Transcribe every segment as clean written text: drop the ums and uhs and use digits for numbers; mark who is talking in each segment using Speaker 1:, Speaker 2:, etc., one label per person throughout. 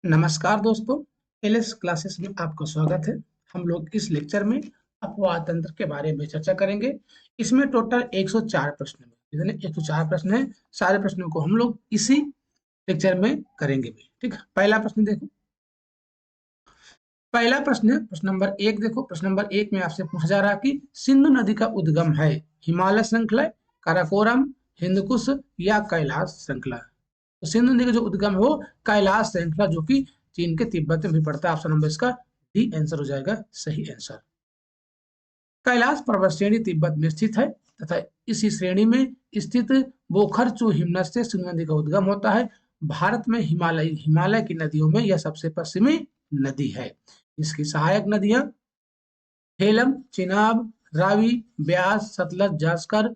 Speaker 1: नमस्कार दोस्तों, LS classes में आपका स्वागत है। हम लोग इस लेक्चर में अपवाद तंत्र के बारे में चर्चा करेंगे। इसमें टोटल 104 प्रश्न हैं। इतने 104 प्रश्न हैं। सारे प्रश्नों को हम लोग इसी लेक्चर में करेंगे भी। ठीक है, पहला प्रश्न देखो। पहला प्रश्न है प्रश्न नंबर 1। देखो, प्रश्न नंबर 1 में आपसे पूछा जा रहा है कि सिंधु नदी का उद्गम है हिमालय श्रृंखला, काराकोरम, हिंदकुश या कैलाश श्रृंखला। तो सिंधु नदी का जो उद्गम है वो कैलाश श्रृंखला, जो कि चीन के तिब्बत में भी पड़ता है। ऑप्शन नंबर इसका डी आंसर हो जाएगा, सही आंसर। कैलाश पर्वत श्रेणी तिब्बत में स्थित है तथा इसी श्रेणी में स्थित बोखरचू हिमनद से सिंधु नदी का उद्गम होता है। भारत में हिमालय की नदियों में यह सबसे पश्चिमी नदी है। इसकी सहायक नदियां झेलम, चिनाब, रावी, ब्यास, सतलज, जास्कर,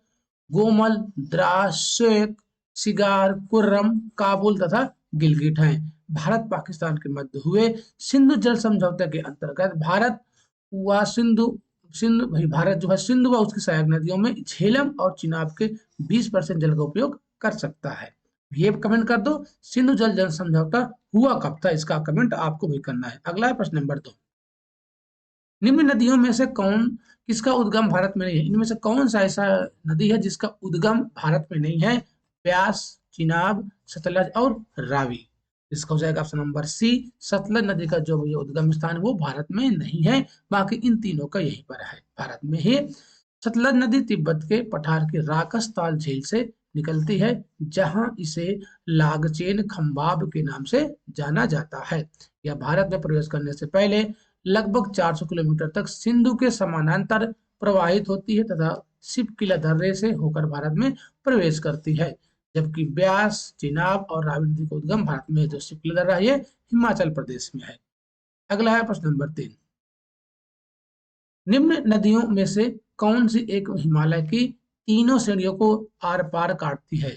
Speaker 1: गोमल, द्रास, श्वेत, सिगार, कुर्रम, काबुल तथा गिलगिट हैं। भारत पाकिस्तान के मध्य हुए सिंधु जल समझौते के अंतर्गत भारत व भारत जो है सिंधु व उसकी सहायक नदियों में झेलम और चिनाब के 20% जल का उपयोग कर सकता है। ये कमेंट कर दो, सिंधु जल समझौता हुआ कब था, इसका कमेंट आपको भी करना है। अगला है प्रश्न नंबर 2। निम्न नदियों में से किसका उद्गम भारत में नहीं है? इनमें से कौन सा ऐसा नदी है जिसका उद्गम भारत में नहीं है? ब्यास, चिनाब, सतलज और रावी। इसका हो जाएगा ऑप्शन नंबर सी। सतलज नदी का जो ये उद्गम स्थान है वो भारत में नहीं है, बाकी इन तीनों का यहीं पर है, भारत में ही। सतलज नदी तिब्बत के पठार के राकस ताल झील से निकलती है, जहां इसे लागचेन खंबाब के नाम से जाना जाता है। यह भारत में प्रवेश करने से पहले लगभग 400 किलोमीटर तक सिंधु के समानांतर प्रवाहित होती है तथा शिवकिला दर्रे से होकर भारत में प्रवेश करती है। जबकि ब्यास, चिनाब और रावी नदी का उद्गम भारत में है। जो शिवकिला दर्रा है हिमाचल प्रदेश में है। अगला है प्रश्न नंबर 3। निम्न नदियों में से कौन सी एक हिमालय की तीनों श्रेणियों को आर पार काटती है?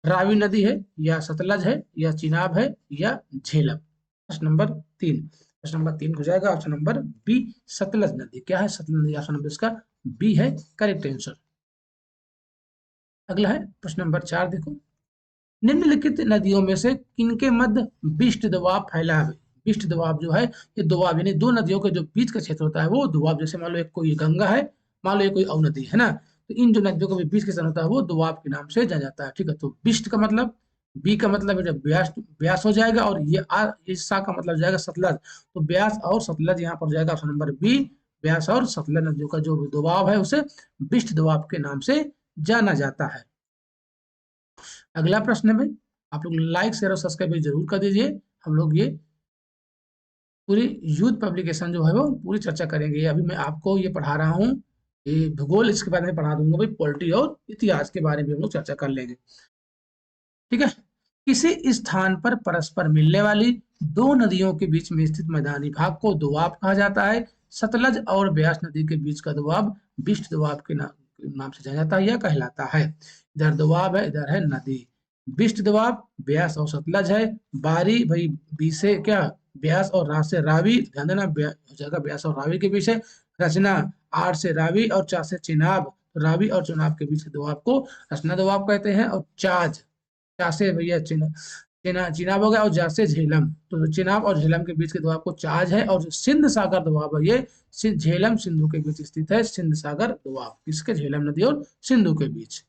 Speaker 1: रावी नदी है, या सतलज है, या चिनाब है, या झेलम। प्रश्न नंबर 3। प्रश्न नंबर 3 हो जाएगा ऑप्शन नंबर बी, सतलज नदी। क्या है? सतलज नदी। ऑप्शन नंबर इसका बी है, करेक्ट आंसर। अगला है प्रश्न नंबर 4। देखो, निम्नलिखित नदियों में से किनके मध्य विष्ट दोआब फैला है? विष्ट दोआब जो है ये दोआब यानी दो नदियों के जो बीच का क्षेत्र होता है वो दोआब। जैसे मान लो एक कोई गंगा है, मान लो ये कोई और नदी है ना, तो इन जो नदियों के बीच का स्थान होता है वो दोआब के नाम से जाना जाता है। ठीक है, तो विष्ट का मतलब बी का मतलब जब ब्यास ब्यास हो जाएगा, और ये इस सा का मतलब हो जाएगा सतलज। तो ब्यास और सतलज यहाँ पर हो जाएगा ऑप्शन नंबर बी। ब्यास और सतलज नदियों का जो दोआब है उसे विष्ट दोआब के नाम से जाना जाता है। अगला प्रश्न है भाई, आप लोग लाइक शेयर और सब्सक्राइब भी जरूर कर दीजिए। हम लोग ये पूरी यूथ पब्लिकेशन जो है वो पूरी चर्चा करेंगे। अभी मैं आपको ये पढ़ा रहा हूँ, ये भूगोल इसके बारे में पढ़ा दूंगा भाई, पॉलिटी और इतिहास के बारे में हम लोग चर्चा कर लेंगे। ठीक है, किसी स्थान पर परस्पर मिलने वाली दो नदियों के बीच में स्थित मैदानी भाग को दोआब कहा जाता है। सतलज और ब्यास नदी के बीच का दोआब विष्ट दोआब के नाम से जाना जाता है या कहलाता है। इधर दोआब है, इधर है नदी। विष्ट दोआब ब्यास और सतलज है। बारी भाई बी से क्या ब्यास और रा से रावी, ध्यान देना हो जाएगा ब्यास और रावी के बीच है। रचना आर से रावी और चा से चिनाब, रावी और चुनाब के बीच के दोआब को रचना दोआब कहते हैं। और चाज, चा से भैया चिनाब हो गया, और जा से झेलम, तो चिनाब और झेलम के बीच के दोआब को चाज है। और जो सिंध सागर दोआब है ये झेलम सिंधु के बीच स्थित है। सिंध सागर दोआब किसके? झेलम नदी और सिंधु के बीच।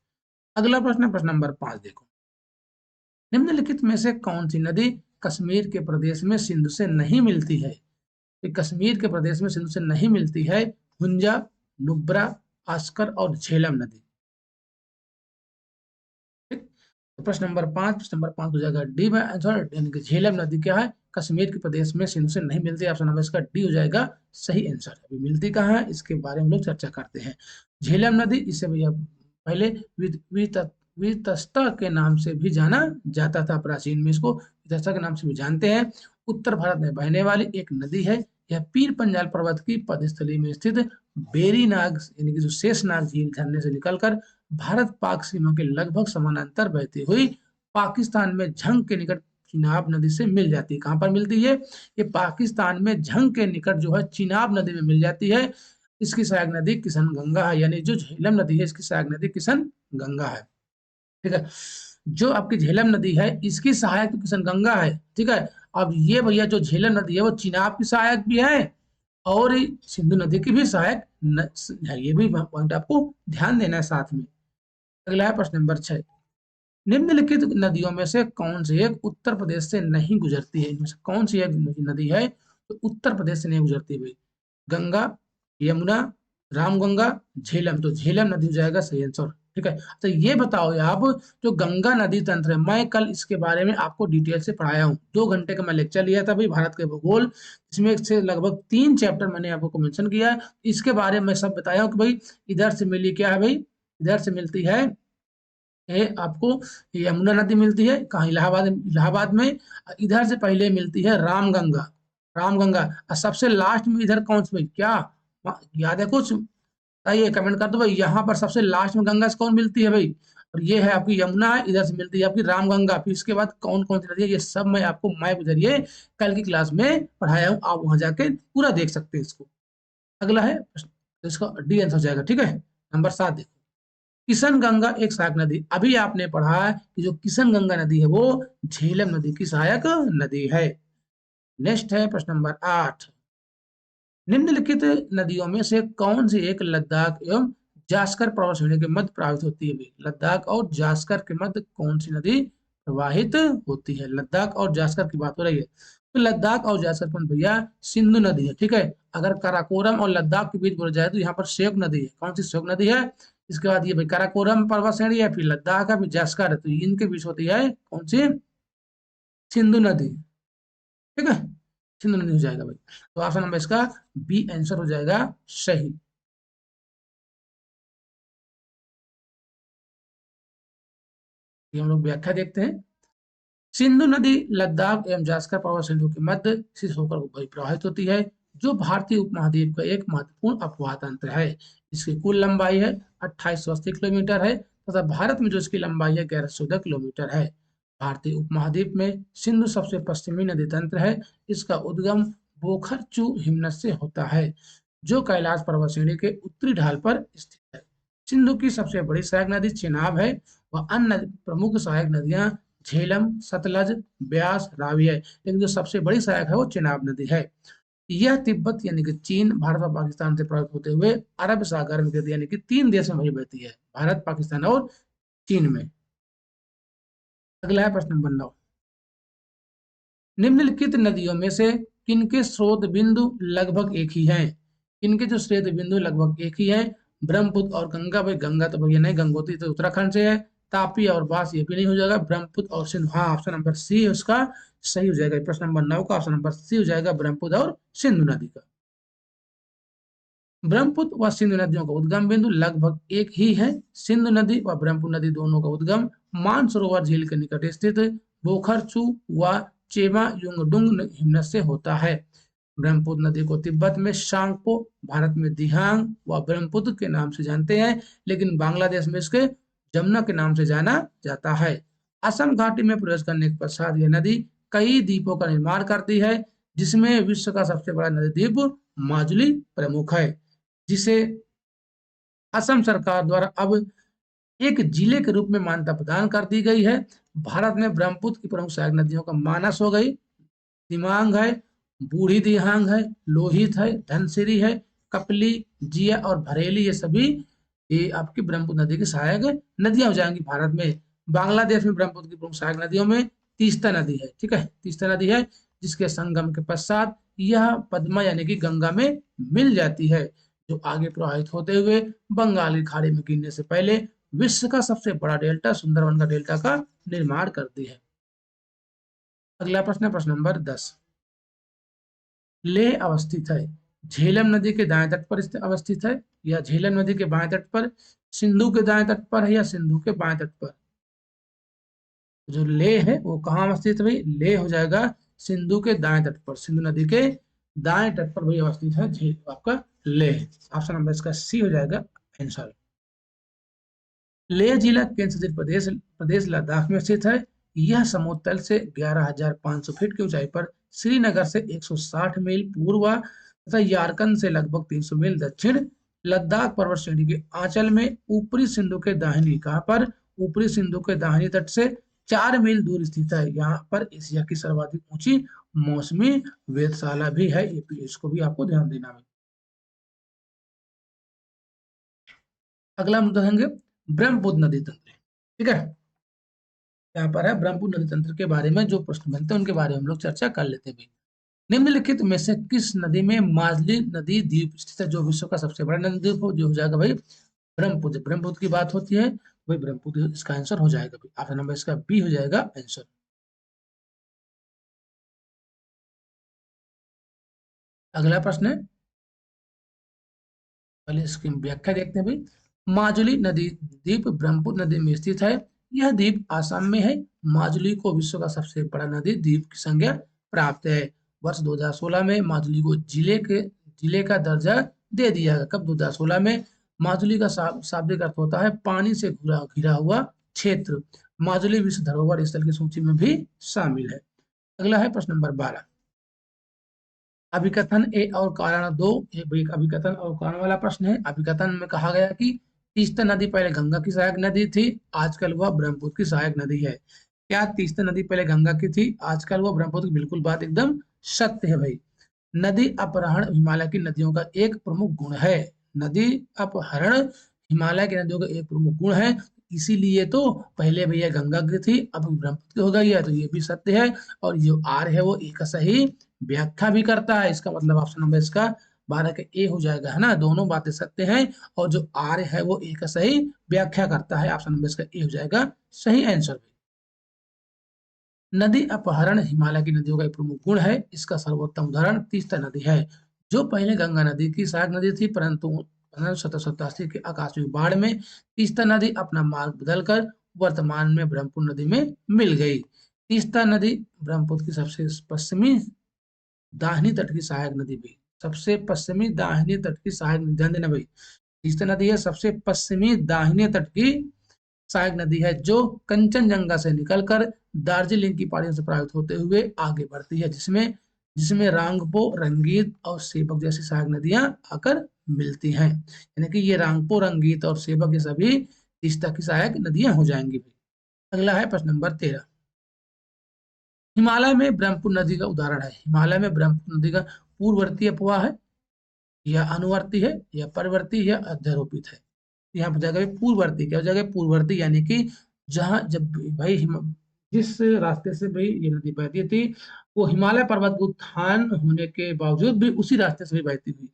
Speaker 1: अगला प्रश्न है प्रश्न नंबर 5। देखो, निम्नलिखित में से कौन सी नदी कश्मीर के प्रदेश में सिंधु से नहीं मिलती है? कश्मीर के प्रदेश में सिंधु से नहीं मिलती है। हुंजा, नुब्रा, आस्कर और झेलम नदी। तो प्रश्न नंबर 5, प्रश्न नंबर 5 हो जाएगा डी में आंसर, यानी कि झेलम नदी क्या है? कश्मीर के प्रदेश में सिंधु से नहीं मिलती। ऑप्शन नंबर इसका डी हो जाएगा, सही आंसर। अभी मिलती कहाँ है इसके बारे में लोग चर्चा करते हैं। झेलम नदी, इसे भैया पहले वितस्ता के नाम से भी जाना जाता था। प्राचीन में इसको वितस्ता के नाम से भी जानते हैं। उत्तर भारत में बहने वाली एक नदी है। यह पीर पंजाल पर्वत की पदस्थली में स्थित बेरीनाग यानी कि जो शेषनाग झील झरने से निकलकर भारत पाक सीमा के लगभग समानांतर बहती हुई पाकिस्तान में झंग के निकट चिनाब नदी से मिल जाती है। कहां पर मिलती है? ये पाकिस्तान में झंग के निकट जो है चिनाब नदी में मिल जाती है। इसकी सहायक नदी किशन गंगा है, यानी जो झेलम नदी है इसकी सहायक नदी किशन गंगा है। ठीक है, जो आपकी झेलम नदी है इसकी सहायक तो किशनगंगा है, ठीक है। अब ये भैया जो झेलम नदी है वो चिनाब की सहायक भी है और सिंधु नदी की भी सहायक है, ये भी पॉइंट आपको ध्यान देना है साथ में। अगला है प्रश्न नंबर 6। निम्नलिखित नदियों में से कौन सी एक उत्तर प्रदेश से नहीं गुजरती है? इनमें से कौन सी एक नदी है तो उत्तर प्रदेश से नहीं गुजरती भाई? गंगा, यमुना, रामगंगा, झेलम। तो झेलम नदी हो जाएगा सही आंसर, ठीक है। तो ये बताओ आप, जो गंगा नदी तंत्र है, मैं कल इसके बारे में आपको डिटेल से पढ़ाया हूँ, 2 घंटे का मैं लेक्चर लिया था भाई भारत के भूगोल। इसमें से लगभग 3 चैप्टर मैंने आपको मेंशन किया है, इसके बारे में सब बताया हूँ कि भाई इधर से मिली क्या है भाई, इधर से मिलती है आपको यमुना नदी मिलती है कहाँ, इलाहाबाद, इलाहाबाद में। इधर से पहले मिलती है रामगंगा, रामगंगा। और सबसे लास्ट में इधर कौन सी भाई, क्या याद है कुछ? बताइए, कमेंट कर दो भाई। यहाँ पर सबसे लास्ट में गंगा से कौन मिलती है भाई? और ये है आपकी यमुना, इधर से मिलती है आपकी रामगंगा। फिर इसके बाद कौन कौन सी नदी है, ये सब मैं आपको मैप के जरिए कल की क्लास में पढ़ाया हूँ, आप वहां जाके पूरा देख सकते हैं इसको। अगला है प्रश्न, तो इसका डी आंसर हो जाएगा, ठीक है। नंबर 7 देखो, किशन गंगा एक सहायक नदी। अभी आपने पढ़ा है कि जो किशन गंगा नदी है वो झेलम नदी की सहायक नदी है। नेक्स्ट है प्रश्न नंबर 8। निम्नलिखित नदियों में से कौन सी एक लद्दाख एवं जास्कर पर्वत श्रेणी के मध्य प्रवाहित होती है भाई? लद्दाख और जास्कर के मध्य कौन सी नदी प्रवाहित होती है? लद्दाख और जास्कर की बात हो रही है, तो लद्दाख और जास्कर पर भैया सिंधु नदी है, ठीक है। अगर काराकोरम और लद्दाख के बीच बोला जाए तो यहाँ पर श्योक नदी है। कौन सी श्योक नदी है? इसके बाद ये भाई काराकोरम पर्वत श्रेणी है, फिर लद्दाख है, फिर जास्कर है, तो इनके बीच होती है कौन सी? सिंधु नदी, ठीक है। सिंधु नदी हो जाएगा भाई, तो ऑप्शन नंबर इसका बी आंसर हो जाएगा सही। ये हम लोग व्याख्या देखते हैं। सिंधु नदी लद्दाख एवं जास्कर पर्वत श्रेणियों के मध्य से होकर प्रवाहित होती है, जो भारतीय उपमहाद्वीप का एक महत्वपूर्ण अपवाह तंत्र है। इसकी कुल लंबाई है 2880 किलोमीटर है तथा भारत में जो इसकी लंबाई है 1114 किलोमीटर है। भारतीय उपमहाद्वीप में सिंधु सबसे पश्चिमी नदी तंत्र है। इसका उद्गम बोखरचू हिमनद से होता है, जो कैलाश पर्वत श्रेणी के उत्तरी ढाल पर स्थित है। सिंधु की सबसे बड़ी सहायक नदी चेनाब है। वह अन्य प्रमुख सहायक नदियां झेलम, सतलज, ब्यास, रावी है, लेकिन जो सबसे बड़ी सहायक है वो चेनाब नदी है। यह तिब्बत यानी कि चीन, भारत और पाकिस्तान से प्रभावित होते हुए अरब सागर में गिरती है, यानी कि 3 देश में वही बहती है, भारत, पाकिस्तान और चीन में। अगला है प्रश्न नंबर 9। निम्नलिखित नदियों में से किनके स्रोत बिंदु लगभग एक ही हैं? किनके जो स्रोत बिंदु लगभग एक ही हैं? ब्रह्मपुत्र और गंगा। भाई गंगा तो भैया नहीं, गंगोत्री तो उत्तराखंड से है। तापी और बास ये भी नहीं हो जाएगा। ब्रह्मपुत्र और सिंधु, हाँ ऑप्शन नंबर सी है उसका सही हो जाएगा। प्रश्न नंबर 9 का ऑप्शन नंबर सी हो जाएगा, ब्रह्मपुत्र और सिंधु नदी का। ब्रह्मपुत्र व सिंधु नदियों का उद्गम बिंदु लगभग एक ही है। सिंधु नदी व ब्रह्मपुत्र नदी दोनों का उद्गम मानसरोवर झील के निकट स्थित बोखरचू व चेमा युंगडुंग हिमनद से होता है। ब्रह्मपुत्र नदी को तिब्बत में शांगपो, भारत में दिहांग व ब्रह्मपुत्र के नाम से जानते हैं, लेकिन बांग्लादेश में इसके जमुना के नाम से जाना जाता है। असम घाटी में प्रवेश करने के पश्चात यह नदी कई द्वीपों का निर्माण करती है, जिसमें विश्व का सबसे बड़ा नदी द्वीप माजुली प्रमुख है, जिसे असम सरकार द्वारा अब एक जिले के रूप में मान्यता प्रदान कर दी गई है। भारत में ब्रह्मपुत्र की प्रमुख सहायक नदियों का मानस हो गई, दिमांग है, बूढ़ी दिहांग है, लोहित है, धनसिरी है, कपली, जिया और भरेली, ये सभी ये आपकी ब्रह्मपुत्र नदी की सहायक नदियां हो जाएंगी भारत में। बांग्लादेश में ब्रह्मपुत्र की प्रमुख सहायक नदियों में तीस्ता नदी है, ठीक है, तीस्ता नदी है, जिसके संगम के पश्चात यह पद्मा यानी कि गंगा में मिल जाती है, जो आगे प्रवाहित होते हुए बंगाल की खाड़ी में गिरने से पहले विश्व का सबसे बड़ा डेल्टा सुंदरवन का डेल्टा का निर्माण करती है। अगला प्रश्न है प्रश्न नंबर 10। लेह अवस्थित है, झेलम नदी के दाएं तट पर अवस्थित है, या झेलम नदी के बाएं तट पर, सिंधु के दाएं तट पर है, या सिंधु के बाएं तट पर? जो लेह है वो कहाँ अवस्थित है भाई? लेह हो जाएगा सिंधु के दाएं तट पर, सिंधु नदी के दाएं तट पर भाई अवस्थित है झील आपका लेह। ऑप्शन नंबर इसका सी हो जाएगा आंसर। लेह जिला केंद्र शासित प्रदेश प्रदेश लद्दाख में स्थित है। यह समुद्र तल से 11,500 फीट की ऊंचाई पर श्रीनगर से 160 मील पूर्व तथा यारकंद से लगभग 300 मील दक्षिण लद्दाख पर्वत श्रेणी के आंचल में ऊपरी सिंधु के दाहिनी काह पर ऊपरी सिंधु के दाहिनी तट से 4 मील दूर स्थित है। यहाँ पर एशिया की सर्वाधिक ऊंची मौसमी वेधशाला भी है। ये इसको भी आपको ध्यान देना है। अगला मुद्दा देंगे ब्रह्मपुत्र नदी तंत्र। ठीक है, यहाँ पर है ब्रह्मपुत्र नदी तंत्र के बारे में जो प्रश्न बनते हैं उनके बारे में हम लोग चर्चा कर लेते हैं भाई। निम्नलिखित में से किस नदी में माजुली नदी द्वीप स्थित है? जो विश्व का सबसे बड़ा नदी द्वीप जो हो जाएगा भाई ब्रह्मपुत्र। ब्रह्मपुत्र की बात होती है भाई, ब्रह्मपुत्र इसका आंसर हो जाएगा भाई, ऑप्शन नंबर इसका बी हो जाएगा आंसर। अगला प्रश्न है, पहले इसकी व्याख्या देखते हैं भाई। माजुली नदी द्वीप ब्रह्मपुत्र नदी में स्थित है। यह द्वीप आसाम में है। माजुली को विश्व का सबसे बड़ा नदी द्वीप की संज्ञा प्राप्त है। वर्ष 2016 में माजुली को जिले का दर्जा दे दिया गया। कब? 2016 में। माजुली का शाब्दिक अर्थ होता है पानी से घिरा घिरा हुआ क्षेत्र। माजुली विश्व धरोहर स्थल की सूची में भी शामिल है। अगला है प्रश्न नंबर 12। अभिकथन ए और कारण दो। ये भी एक अभिकथन और कारण वाला प्रश्न है। अभिकथन में कहा गया कि तीस्ता नदी पहले गंगा की सहायक नदी थी, आजकल वह ब्रह्मपुत्र की सहायक नदी है। क्या तीस्ता नदी पहले गंगा की थी, आजकल वह ब्रह्मपुत्र की? बिल्कुल बात एकदम सत्य है भाई। नदी अपहरण हिमालय की नदियों का एक प्रमुख गुण है। नदी अपहरण हिमालय की नदियों का एक प्रमुख गुण है। इसीलिए तो पहले भैया गंगा की थी, अब ब्रह्मपुत्र की हो गई है, तो ये भी सत्य है। और जो आर है वो एक सही व्याख्या भी करता है। इसका मतलब ऑप्शन नंबर इसका 12 का ए हो जाएगा, है ना। दोनों बातें सत्य हैं और जो आर है वो ए का सही व्याख्या करता है। ऑप्शन नंबर इसका ए हो जाएगा सही आंसर। नदी अपहरण हिमालय की नदियों का एक प्रमुख गुण है। इसका सर्वोत्तम उदाहरण तीस्ता नदी है, जो पहले गंगा नदी की सहायक नदी थी, परंतु 1787 के आकस्मिक बाढ़ में तीस्ता नदी अपना मार्ग बदलकर वर्तमान में ब्रह्मपुत्र नदी में मिल गई। तीस्ता नदी ब्रह्मपुत्र की सबसे पश्चिमी दाहिनी तट की सहायक नदी भी, सबसे पश्चिमी दाहिनी तट की सहायक नदी, ध्यान देना भाई। तीस्ता नदी है सबसे पश्चिमी दाहिने तट की सहायक नदी है, जो कंचनजंगा से निकलकर दार्जिलिंग की पहाड़ियों से प्रभावित होते हुए आगे बढ़ती है, जिसमें जिसमें रांगपो, रंगीत और सेबक जैसी सहायक नदियां आकर मिलती हैं। यानी कि ये रांगपो, रंगीत और सेबक ये सभी तीस्ता की सहायक नदियां हो जाएंगी। अगला है प्रश्न नंबर 13। हिमालय में ब्रह्मपुत्र नदी का उदाहरण है। हिमालय में ब्रह्मपुत्र नदी का पूर्ववर्ती अपवाह है, या अनुवर्ती है, या परवर्ती, या अध्यारोपित है। यहाँ पर जाएगा पूर्ववर्ती। क्या हो जाएगा? पूर्ववर्ती, यानी कि जहां जब भाई जिस रास्ते से भाई ये नदी बहती थी वो हिमालय पर्वत के उत्थान होने के बावजूद भी उसी रास्ते से भी बहती थी।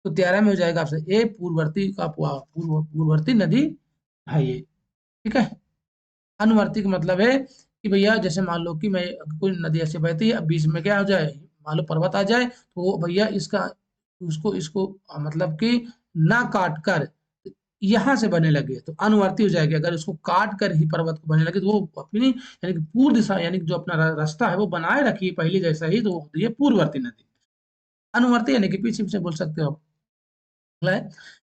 Speaker 1: तो 13 में हो जाएगा आपसे ए, पूर्ववर्ती का पूर्ववर्ती नदी है ये। ठीक है। अनुवर्ती का मतलब है कि भैया जैसे मान लो कि मैं कोई नदी ऐसे बहती है, अब बीच में क्या हो जाए, मान लो पर्वत आ जाए, तो वो भैया इसका उसको इसको मतलब कि ना काट कर यहाँ से बनने लगे तो अनुवर्ती हो जाएगी। अगर उसको काट कर ही पर्वत को बनने लगे तो वो अपनी यानी कि पूर्व दिशा, यानी कि जो अपना रास्ता है वो बनाए रखी पहले जैसा ही, तो वो होती है पूर्ववर्ती नदी। अनुवर्ती यानी कि पीछे पीछे बोल सकते हो आप। अगला है,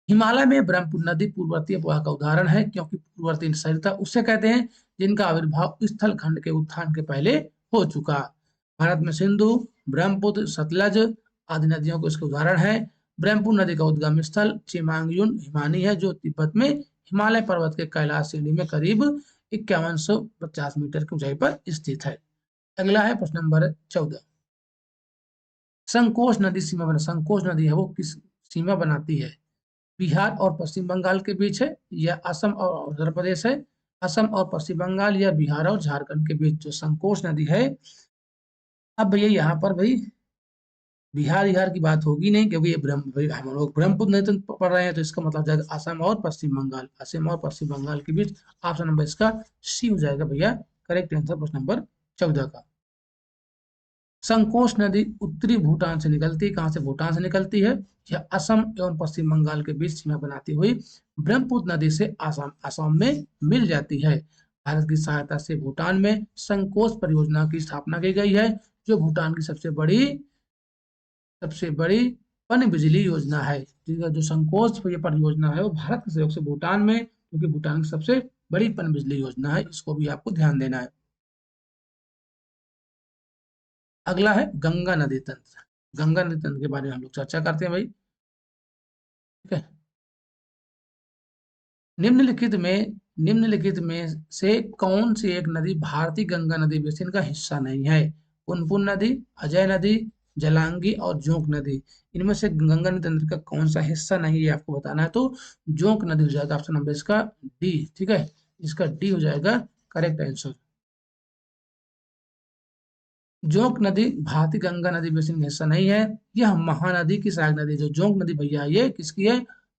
Speaker 1: हिमालय में ब्रह्मपुत्र नदी पूर्ववर्ती अपवाह का उदाहरण है, क्योंकि पूर्ववर्ती सरिता उससे कहते हैं जिनका आविर्भाव स्थल खंड के उत्थान के पहले हो चुका। भारत में सिंधु, ब्रह्मपुत्र, सतलज आदि नदियों को इसके उदाहरण है। ब्रह्मपुत्र नदी का उद्गम स्थल चिमांगयुन हिमानी है, जो तिब्बत में हिमालय पर्वत के कैलाश श्रेणी में करीब 5150 मीटर की ऊंचाई पर स्थित है। अगला है प्रश्न नंबर 14। संकोच नदी सीमा बना, संकोच नदी है वो किस सीमा बनाती है? बिहार और पश्चिम बंगाल के बीच है, या असम और उत्तर प्रदेश है, असम और पश्चिम बंगाल, या बिहार और झारखंड के बीच जो संकोच नदी है। अब भैया यहाँ पर भाई बिहार बिहार की बात होगी नहीं, क्योंकि ये हम लोग ब्रह्मपुत्र नदी तो पढ़ रहे हैं, तो इसका मतलब जाएगा असम और पश्चिम बंगाल। असम और पश्चिम बंगाल के बीच ऑप्शन नंबर इसका सी हो जाएगा भैया करेक्ट आंसर प्रश्न नंबर 14 का। संकोच नदी उत्तरी भूटान से निकलती है। कहां से? भूटान से निकलती है। यह असम एवं पश्चिम बंगाल के बीच सीमा बनाती हुई ब्रह्मपुत्र नदी से आसाम आसाम में मिल जाती है। भारत की सहायता से भूटान में संकोच परियोजना की स्थापना की गई है, जो भूटान की सबसे बड़ी पन बिजली योजना है। जो संकोच ये परियोजना है वो भारत के सहयोग से भूटान में, क्योंकि भूटान की सबसे बड़ी पन बिजली योजना है, इसको भी आपको ध्यान देना है। अगला है गंगा नदी तंत्र। गंगा नदी तंत्र के बारे में हम लोग चर्चा करते हैं भाई। ठीक है। निम्नलिखित में निम्नलिखित में से कौन सी एक नदी भारतीय गंगा नदी बेसिन का हिस्सा नहीं है? पुनपुन नदी, अजय नदी, जलांगी और जोंक नदी। इनमें से गंगा नदी तंत्र का कौन सा हिस्सा नहीं है आपको बताना है। तो जोंक नदी हो जाएगा ऑप्शन नंबर इसका डी। ठीक है, इसका डी हो जाएगा करेक्ट आंसर। जोंक नदी भारतीय गंगा नदी बेसिन का हिस्सा नहीं है, यह महानदी की सहायक नदी है। जो जोंक नदी भैया ये किसकी है?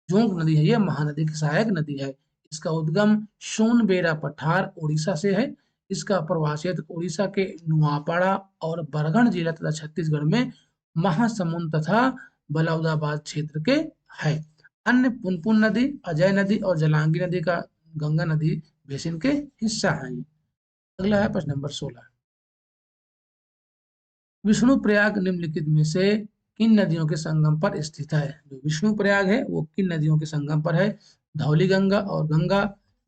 Speaker 1: जोंक नदी है, ये महानदी की सहायक नदी है। इसका उद्गम सोनबेरा पठार उड़ीसा से है। इसका प्रवाह क्षेत्र उड़ीसा के नुआपाड़ा और बरगढ़ जिला तथा छत्तीसगढ़ में महासमुंद तथा बलौदाबाद क्षेत्र के है। अन्य पुनपुन नदी, अजय नदी और जलांगी नदी का गंगा नदी बेसिन के हिस्सा है। अगला है प्रश्न नंबर 16। विष्णुप्रयाग निम्नलिखित में से किन नदियों के संगम पर स्थित है? जो विष्णुप्रयाग है वो किन नदियों के संगम पर है? धौली गंगा और गंगा,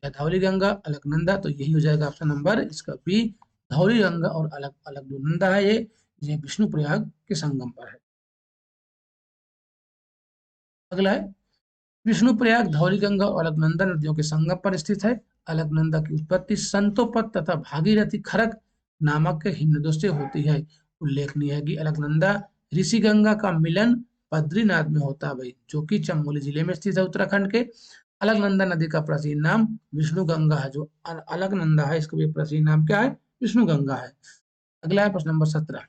Speaker 1: या धौली गंगा अलकनंदा। तो यही हो जाएगा ऑप्शन नंबर इसका बी। धौली गंगा और अलकनंदा है ये विष्णुप्रयाग के संगम पर है। अगला है विष्णुप्रयाग धौली गंगा और अलकनंदा नदियों के संगम पर स्थित है। अलकनंदा की उत्पत्ति संतोपत तथा भागीरथी खरक नामक हिमनदों से होती है। उल्लेखनीय है कि अलकनंदा ऋषि गंगा का मिलन बद्रीनाथ में होता है भाई, जो कि चमोली जिले में स्थित है उत्तराखंड के। अलकनंदा नदी का प्राचीन नाम विष्णु गंगा है। जो अलकनंदा है इसका भी प्राचीन नाम क्या है? विष्णु गंगा है। अगला है प्रश्न नंबर 17।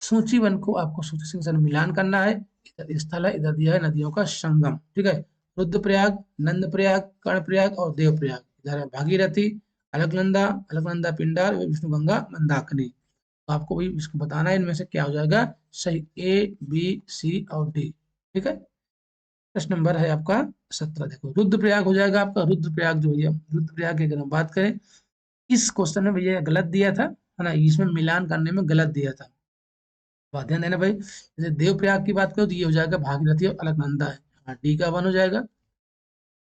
Speaker 1: सूची वन को आपको सूची संख्या से मिलान करना है। इधर स्थल है, इधर दिया है नदियों का संगम। ठीक है, रुद्रप्रयाग, नंदप्रयाग, कर्णप्रयाग और देवप्रयाग। इधर है भागीरथी, अलकनंदा, अलकनंदा पिंडार, विष्णुगंगा, मंदाकिनी। तो आपको भी इसको बताना है इनमें से क्या हो जाएगा सही, ए बी सी और डी। ठीक है, प्रश्न नंबर है आपका 17। देखो रुद्रप्रयाग हो जाएगा आपका। रुद्रप्रयाग जो है, रुद्रप्रयाग की अगर हम बात करें, इस क्वेश्चन में भैया गलत दिया था है ना, इसमें मिलान करने में गलत दिया था। बात ध्यान देना भाई। जैसे देवप्रयाग की बात करो तो ये हो जाएगा भागीरथी और अलकनंदा है। हाँ, डी का 1 हो जाएगा।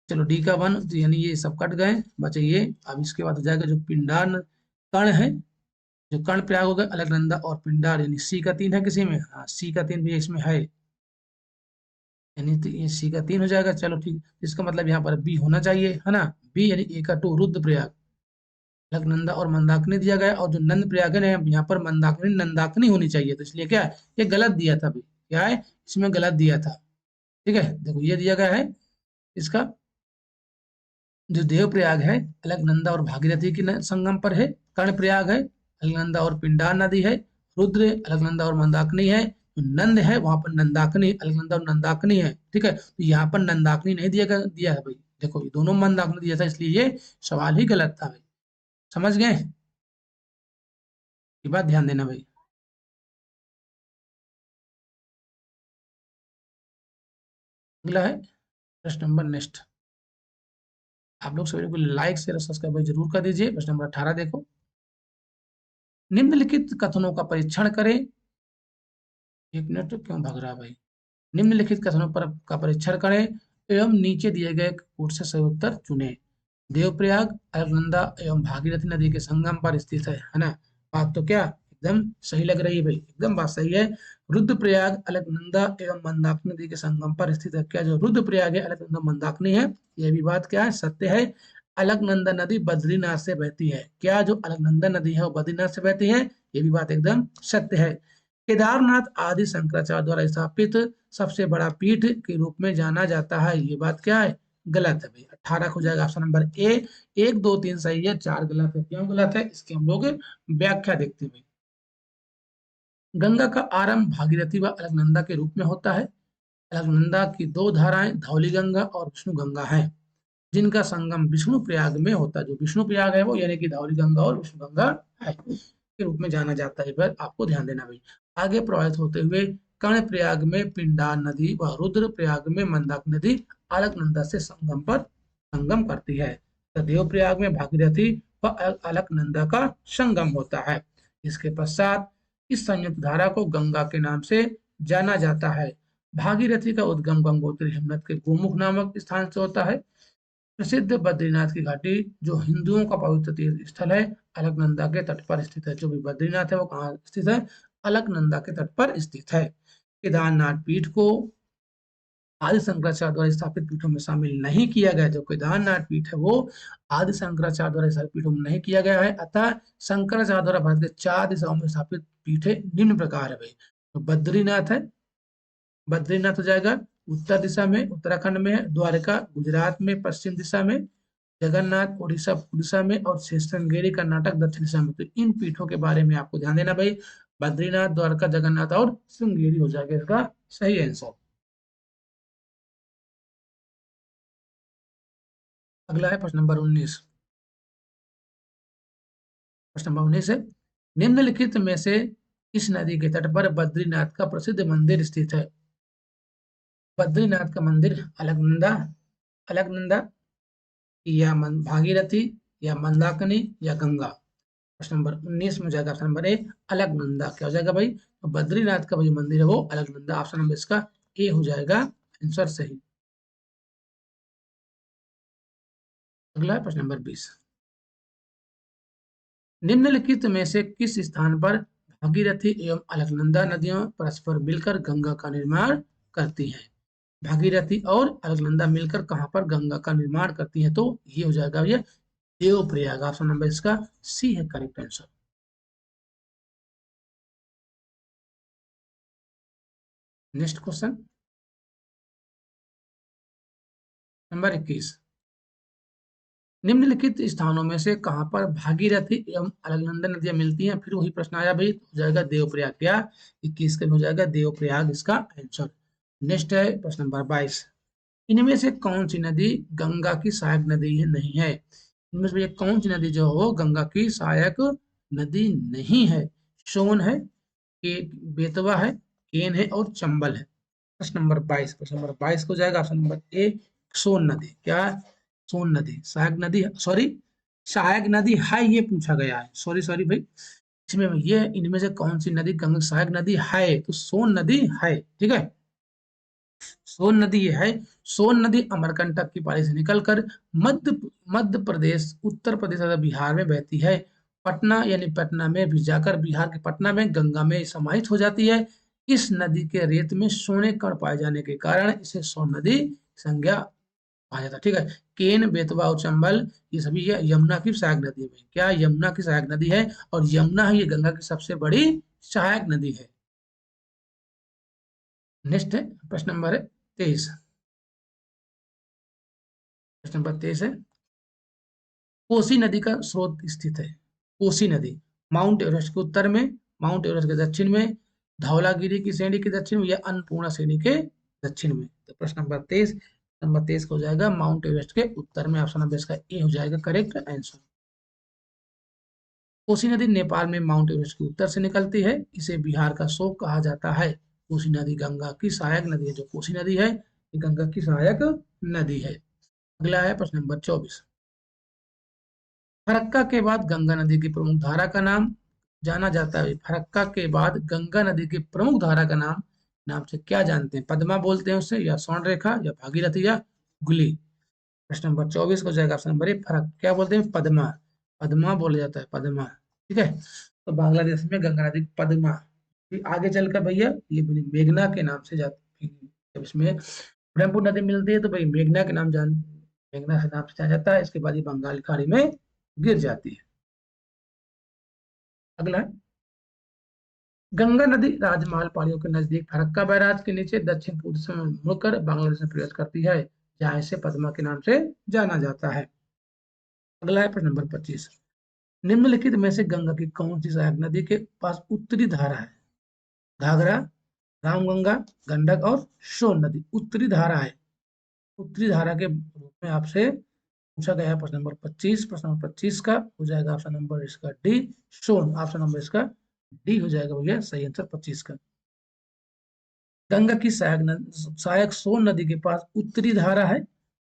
Speaker 1: चलो डी का 1 तो यानी ये सब कट गए, बचे ये। अब इसके बाद हो जाएगा जो पिंडार कर्ण है, जो कर्ण प्रयाग हो गए अलकनंदा और पिंडार, यानी सी का 3 है किसी में। हाँ, सी का 3 भी इसमें है, यानी तो ये सी का 3 हो जाएगा। चलो ठीक, इसका मतलब यहाँ पर बी होना चाहिए है ना। बी यानी ए का 2 रुद्रप्रयाग, अलकनंदा और मंदाकिनी दिया गया। और जो नंद प्रयाग है यहाँ पर मंदाकिनी नंदाकिनी होनी चाहिए, तो इसलिए क्या है ये गलत दिया था भाई। क्या है इसमें गलत दिया था। ठीक है, देखो ये दिया गया है इसका जो देवप्रयाग है अलकनंदा और भागीरथी के संगम पर है। कर्णप्रयाग है, अलकनंदा और पिंडार नदी है। रुद्र अलकनंदा और मंदाकिनी है। जो नंद है वहां पर नंदाकिनी, अलकनंदा और नंदाकिनी है। ठीक है, तो यहाँ पर नंदाकिनी नहीं दिया है भाई। देखो ये दोनों मंदाकिनी दिया था, इसलिए ये सवाल ही गलत था भाई। समझ गए? ये बात ध्यान देना भाई। अगला है प्रश्न नंबर नेक्स्ट। आप लोग सभी को लाइक शेयर सब्सक्राइब भाई जरूर कर दीजिए। प्रश्न नंबर 18 देखो। निम्नलिखित कथनों का परीक्षण करें। एक मिनट, तो क्यों भाग रहा है भाई? निम्नलिखित कथनों पर का परीक्षण करें एवं नीचे दिए गए कोट से सही उत्तर चुने। देवप्रयाग अलकनंदा एवं भागीरथी नदी के संगम पर स्थित है ना। बात तो क्या एकदम सही लग रही है भाई, एकदम बात सही है। रुद्रप्रयाग अलकनंदा एवं मंदाकिनी नदी के संगम पर स्थित है। क्या जो रुद्रप्रयाग है अलकनंदा मंदाकिनी है, यह भी बात क्या है सत्य है। अलकनंदा नदी बद्रीनाथ से बहती है। क्या जो अलकनंदा नदी है वो बद्रीनाथ से बहती है, ये भी बात एकदम सत्य है। केदारनाथ आदि शंकराचार्य द्वारा स्थापित सबसे बड़ा पीठ के रूप में जाना जाता है, ये बात क्या है गलत है भाई। 18 हो जाएगा ऑप्शन नंबर ए। 1 2 3 सही है, 4 गलत है। क्यों गलत है इसके हम लोग व्याख्या देखते हैं। गंगा का आरंभ भागीरथी व अलकनंदा के रूप में होता है। अलकनंदा की 2 धाराएं धौली गंगा और विष्णु गंगा हैं, जिनका संगम विष्णु प्रयाग में होता है। जो विष्णु प्रयाग है वो यानी कि धौली गंगा और विष्णु गंगा है के रूप में जाना जाता है। पर आपको ध्यान देना भाई। आगे प्रवाहित होते हुए कर्ण प्रयाग में पिंडार नदी व रुद्र प्रयाग में मंदाकिनी नदी अलकनंदा से संगम करती है। तो देव प्रयाग में भागीरथी व अलकनंदा का संगम होता है। इसके पश्चात इस संयुक्त धारा को गंगा के नाम से जाना जाता है। भागीरथी का उद्गम गंगोत्री हिमनद के गोमुख नामक स्थान से होता है। प्रसिद्ध बद्रीनाथ की घाटी जो हिंदुओं का पवित्र तीर्थ स्थल है, अलकनंदा के तट पर स्थित है। जो भी बद्रीनाथ है वो कहाँ स्थित है? अलकनंदा के तट पर स्थित है। केदारनाथ पीठ को आदि शंकराचार्य द्वारा स्थापित पीठों में शामिल नहीं किया गया। जो केदारनाथ पीठ है वो आदि शंकराचार्य द्वारा स्थापित पीठों में नहीं किया गया है। अतः शंकराचार्य द्वारा भारत के 4 दिशाओं में स्थापित पीठे निम्न प्रकार है भाई। तो बद्रीनाथ है, बद्रीनाथ हो जाएगा उत्तर दिशा में, उत्तराखंड में है। द्वारका गुजरात में पश्चिम दिशा में, जगन्नाथ उड़ीसा उड़ीसा में, और श्रीरंगेरी कर्नाटक दक्षिण दिशा में। तो इन पीठों के बारे में आपको ध्यान देना भाई। बद्रीनाथ, द्वारका, जगन्नाथ और श्रृंगेरी हो जाएगा इसका सही आंसर। अगला है प्रश्न नंबर 19। प्रश्न नंबर 19 है, निम्नलिखित में से इस नदी के तट पर बद्रीनाथ का प्रसिद्ध मंदिर स्थित है। बद्रीनाथ का मंदिर अलकनंदा, अलकनंदा या भागीरथी या मंदाकिनी या गंगा। प्रश्न नंबर 19 में हो जाएगा ऑप्शन नंबर ए अलकनंदा। क्या हो जाएगा भाई? तो बद्रीनाथ का जो मंदिर है वो अलकनंदा। ऑप्शन नंबर इसका ए हो जाएगा आंसर सही। अगला है प्रश्न नंबर 20। निम्नलिखित में से किस स्थान पर भागीरथी एवं अलकनंदा नदियां परस्पर मिलकर गंगा का निर्माण करती हैं? भागीरथी और अलकनंदा मिलकर कहां पर गंगा का निर्माण करती हैं? तो ये हो जाएगा ये देवप्रयाग। ऑप्शन नंबर इसका सी है correct answer. Next question number 21। निम्नलिखित स्थानों में से कहां पर भागीरथी एवं अलकनंदा नदियां मिलती हैं? फिर वही प्रश्न आया भाई, हो जाएगा देवप्रयाग। क्या 21 का हो जाएगा देवप्रयाग इसका आंसर। नेक्स्ट है प्रश्न नंबर 22। इनमें से कौन सी नदी गंगा की सहायक नदी है नहीं है? इनमें से कौन सी नदी जो हो गंगा की सहायक नदी नहीं है? सोन है, के बेतवा है, केन है और चंबल है। प्रश्न नंबर 22, प्रश्न नंबर 22 को जाएगा ऑप्शन नंबर ए सोन नदी। क्या? सोन नदी सहायक नदी, सॉरी सहायक नदी है ये पूछा गया है, सॉरी सॉरी भाई। इसमें ये इनमें से कौन सी नदी गंगा सहायक नदी है? तो सोन नदी है, ठीक है। सोन नदी ये है। सोन नदी अमरकंटक की पहाड़ी से निकलकर मध्य मध्य प्रदेश, उत्तर प्रदेश तथा बिहार में बहती है। पटना यानी पटना में भी जाकर बिहार के पटना में गंगा में समाहित हो जाती है। इस नदी के रेत में सोने कण पाए जाने के कारण इसे सोन नदी संज्ञा कहा जाता है, ठीक है। केन, बेतवा और चंबल ये सभी ये यमुना की सहायक नदी है। क्या यमुना की सहायक नदी है? और यमुना ही ये गंगा की सबसे बड़ी सहायक नदी है। नेक्स्ट है प्रश्न नंबर 23। प्रश्न नंबर 23 है, कोसी नदी का स्रोत स्थित है। कोसी नदी माउंट एवरेस्ट के उत्तर में, माउंट एवरेस्ट के दक्षिण में, धौलागिरी की श्रेणी के दक्षिण में या अन्नपूर्णा श्रेणी के दक्षिण में। तो प्रश्न नंबर 23 को हो जाएगा माउंट एवरेस्ट के उत्तर में। ऑप्शन नंबर इसका ए हो जाएगा करेक्ट आंसर। कोसी नदी नेपाल में माउंट एवरेस्ट के उत्तर से निकलती है। इसे बिहार का शोक कहा जाता है। कोसी नदी गंगा की सहायक नदी है। जो कोसी नदी है ये गंगा की सहायक नदी है। अगला है प्रश्न नंबर 24। फरक्का के बाद गंगा नदी की प्रमुख धारा का नाम जाना जाता है। फरक्का के बाद गंगा नदी की प्रमुख धारा का नाम से क्या जानते हैं? पद्मा बोलते हैं उसे, या स्वर्ण रेखा, या भागीरथी, या हुगली। प्रश्न नंबर 24 को जाएगा ऑप्शन नंबर ए फरक। क्या बोलते हैं? पद्मा, पद्मा बोला जाता है, पद्मा, ठीक है। तो बांग्लादेश में गंगा नदी पद्मा। फिर आगे चलकर भैया ये मेघना के नाम से जाती है। जब इसमें ब्रह्मपुत्र नदी मिलती है तो भाई मेघना के नाम जान मेघना के नाम से जाना जाता है। इसके बाद ये बंगाल की खाड़ी में गिर जाती है। अगला है, गंगा नदी राजमहल पहाड़ियों के नजदीक फरक्का बैराज के नीचे दक्षिण पूर्व से मुड़कर बांग्लादेश में प्रवेश करती है, जहाँ इसे पद्मा के नाम से जाना जाता है। अगला है प्रश्न नंबर 25। निम्नलिखित में से गंगा की कौन सी सहायक नदी के पास उत्तरी धारा है? घाघरा, रामगंगा, गंडक और सोन नदी उत्तरी धारा है। उत्तरी धारा के रूप में आपसे पूछा गया है प्रश्न नंबर 25। प्रश्न नंबर 25 का हो जाएगा ऑप्शन नंबर इसका डी सोन। ऑप्शन नंबर इसका डी हो जाएगा भैया सही आंसर 25 का। गंगा की सहायक सोन नदी के पास उत्तरी धारा है।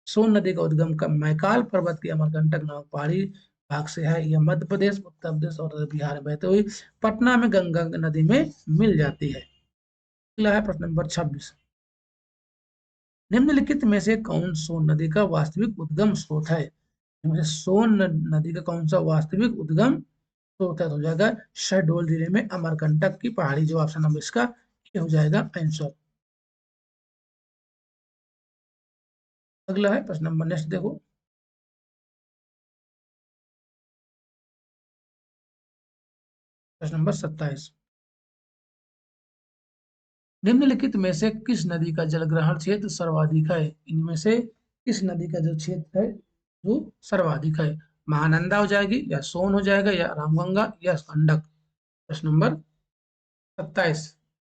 Speaker 1: सोन नदी का उद्गम का मैकाल पर्वत के अमरकंटक नामक पहाड़ी भाग से है। यह मध्य प्रदेश, उत्तर प्रदेश और बिहार में बहते हुए पटना में गंगा नदी में मिल जाती है। अगला है प्रश्न नंबर 26। निम्नलिखित में से कौन सोन नदी का वास्तविक उद्गम स्रोत है? इनमें से सोन नदी का कौन सा वास्तविक उद्गम स्रोत है? तो हो जाएगा शहडोल जिले में अमरकंटक की पहाड़ी। जो ऑप्शन नंबर इसका ये हो जाएगा आंसर। अगला है प्रश्न नंबर, नेक्स्ट देखो, प्रश्न नंबर 27। निम्नलिखित में से किस नदी का जलग्रहण क्षेत्र सर्वाधिक है? इनमें से किस नदी का जो क्षेत्र है वो सर्वाधिक है? महानंदा हो जाएगी, या सोन हो जाएगा, या रामगंगा, या गंडक? प्रश्न नंबर 27।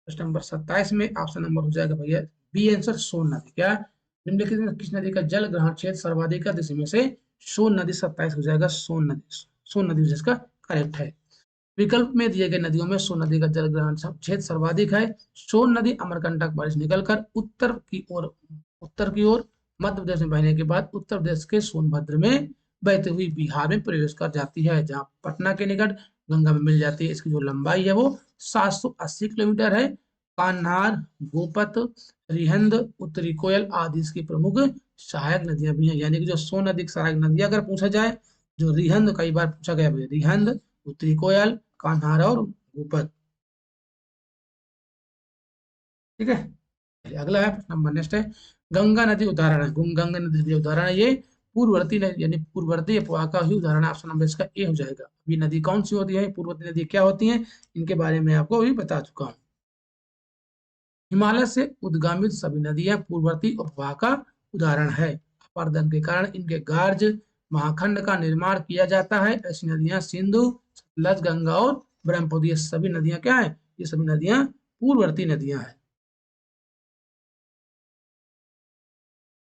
Speaker 1: प्रश्न नंबर 27 में ऑप्शन नंबर हो जाएगा भैया बी आंसर, सोन नदी। क्या? निम्नलिखित में किस नदी का जल ग्रहण क्षेत्र सर्वाधिक है? इसमें से सोन नदी 27 हो जाएगा, सोन नदी। सोन नदी जिसका करेक्ट है। विकल्प में दिए गए नदियों में सोन नदी का जल ग्रहण क्षेत्र सर्वाधिक है। सोन नदी अमरकंटक बारिश निकलकर उत्तर की ओर मध्य प्रदेश में बहने के बाद उत्तर प्रदेश के सोनभद्र में बहते हुई बिहार में प्रवेश कर जाती है, जहां पटना के निकट गंगा में मिल जाती है। इसकी जो लंबाई है वो 780 किलोमीटर है। कान्हार, गोपत, रिहंद, उत्तरी कोयल आदि इसकी प्रमुख सहायक नदियां भी हैं। यानी कि जो सोन नदी की सहायक नदियां अगर पूछा जाए, जो रिहंद कई बार पूछा गया है, रिहंद, उत्तरी कोयल, कान्हार और गोपत। ठीक है, अगला है प्रश्न नंबर, नेक्स्ट है, गंगा नदी उदाहरण है। गंगा नदी उदाहरण है ये पूर्ववर्ती यानी पूर्ववर्ती अफवाह का ही उदाहरण। ऑप्शन नंबर इसका ए हो जाएगा। ये नदी कौन सी होती है, पूर्ववर्ती नदी क्या होती है, इनके बारे में आपको अभी बता चुका हूँ। हिमालय से उद्गामित सभी नदियां पूर्ववर्ती उपवाह का उदाहरण है। अपरदन के कारण इनके गार्ज महाखंड का निर्माण किया जाता है। ऐसी नदियां सिंधु, सतलज, गंगा और ब्रह्मपुत्र, ये सभी नदियां क्या है? ये सभी नदियां पूर्ववर्ती नदियां हैं।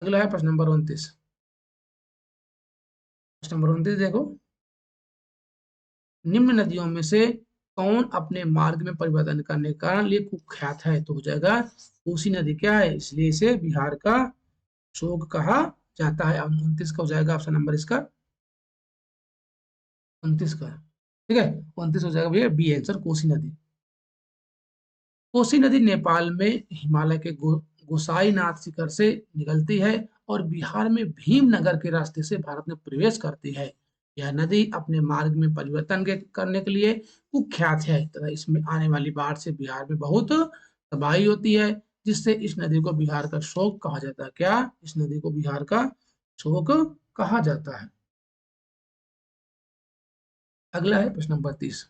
Speaker 1: अगला है प्रश्न नंबर 29। प्रश्न नंबर 29 देखो, निम्न नदियों में से कौन अपने मार्ग में परिवर्तन करने के कारण ये कुख्यात है? तो हो जाएगा कोसी नदी। क्या है? इसलिए इसे बिहार का शोक कहा जाता है। 29 का हो जाएगा ऑप्शन नंबर इसका, 29 का। ठीक है, 29 हो जाएगा भैया बी आंसर, कोसी नदी। कोसी नदी नेपाल में हिमालय के गोसाईनाथ शिखर से निकलती है और बिहार में भीमनगर के रास्ते से भारत में प्रवेश करती है। यह नदी अपने मार्ग में परिवर्तन करने के लिए कुख्यात है तथा इसमें आने वाली बाढ़ से बिहार में बहुत तबाही होती है, जिससे इस नदी को बिहार का शोक कहा जाता है। क्या? इस नदी को बिहार का शोक कहा जाता है। अगला है प्रश्न नंबर 30।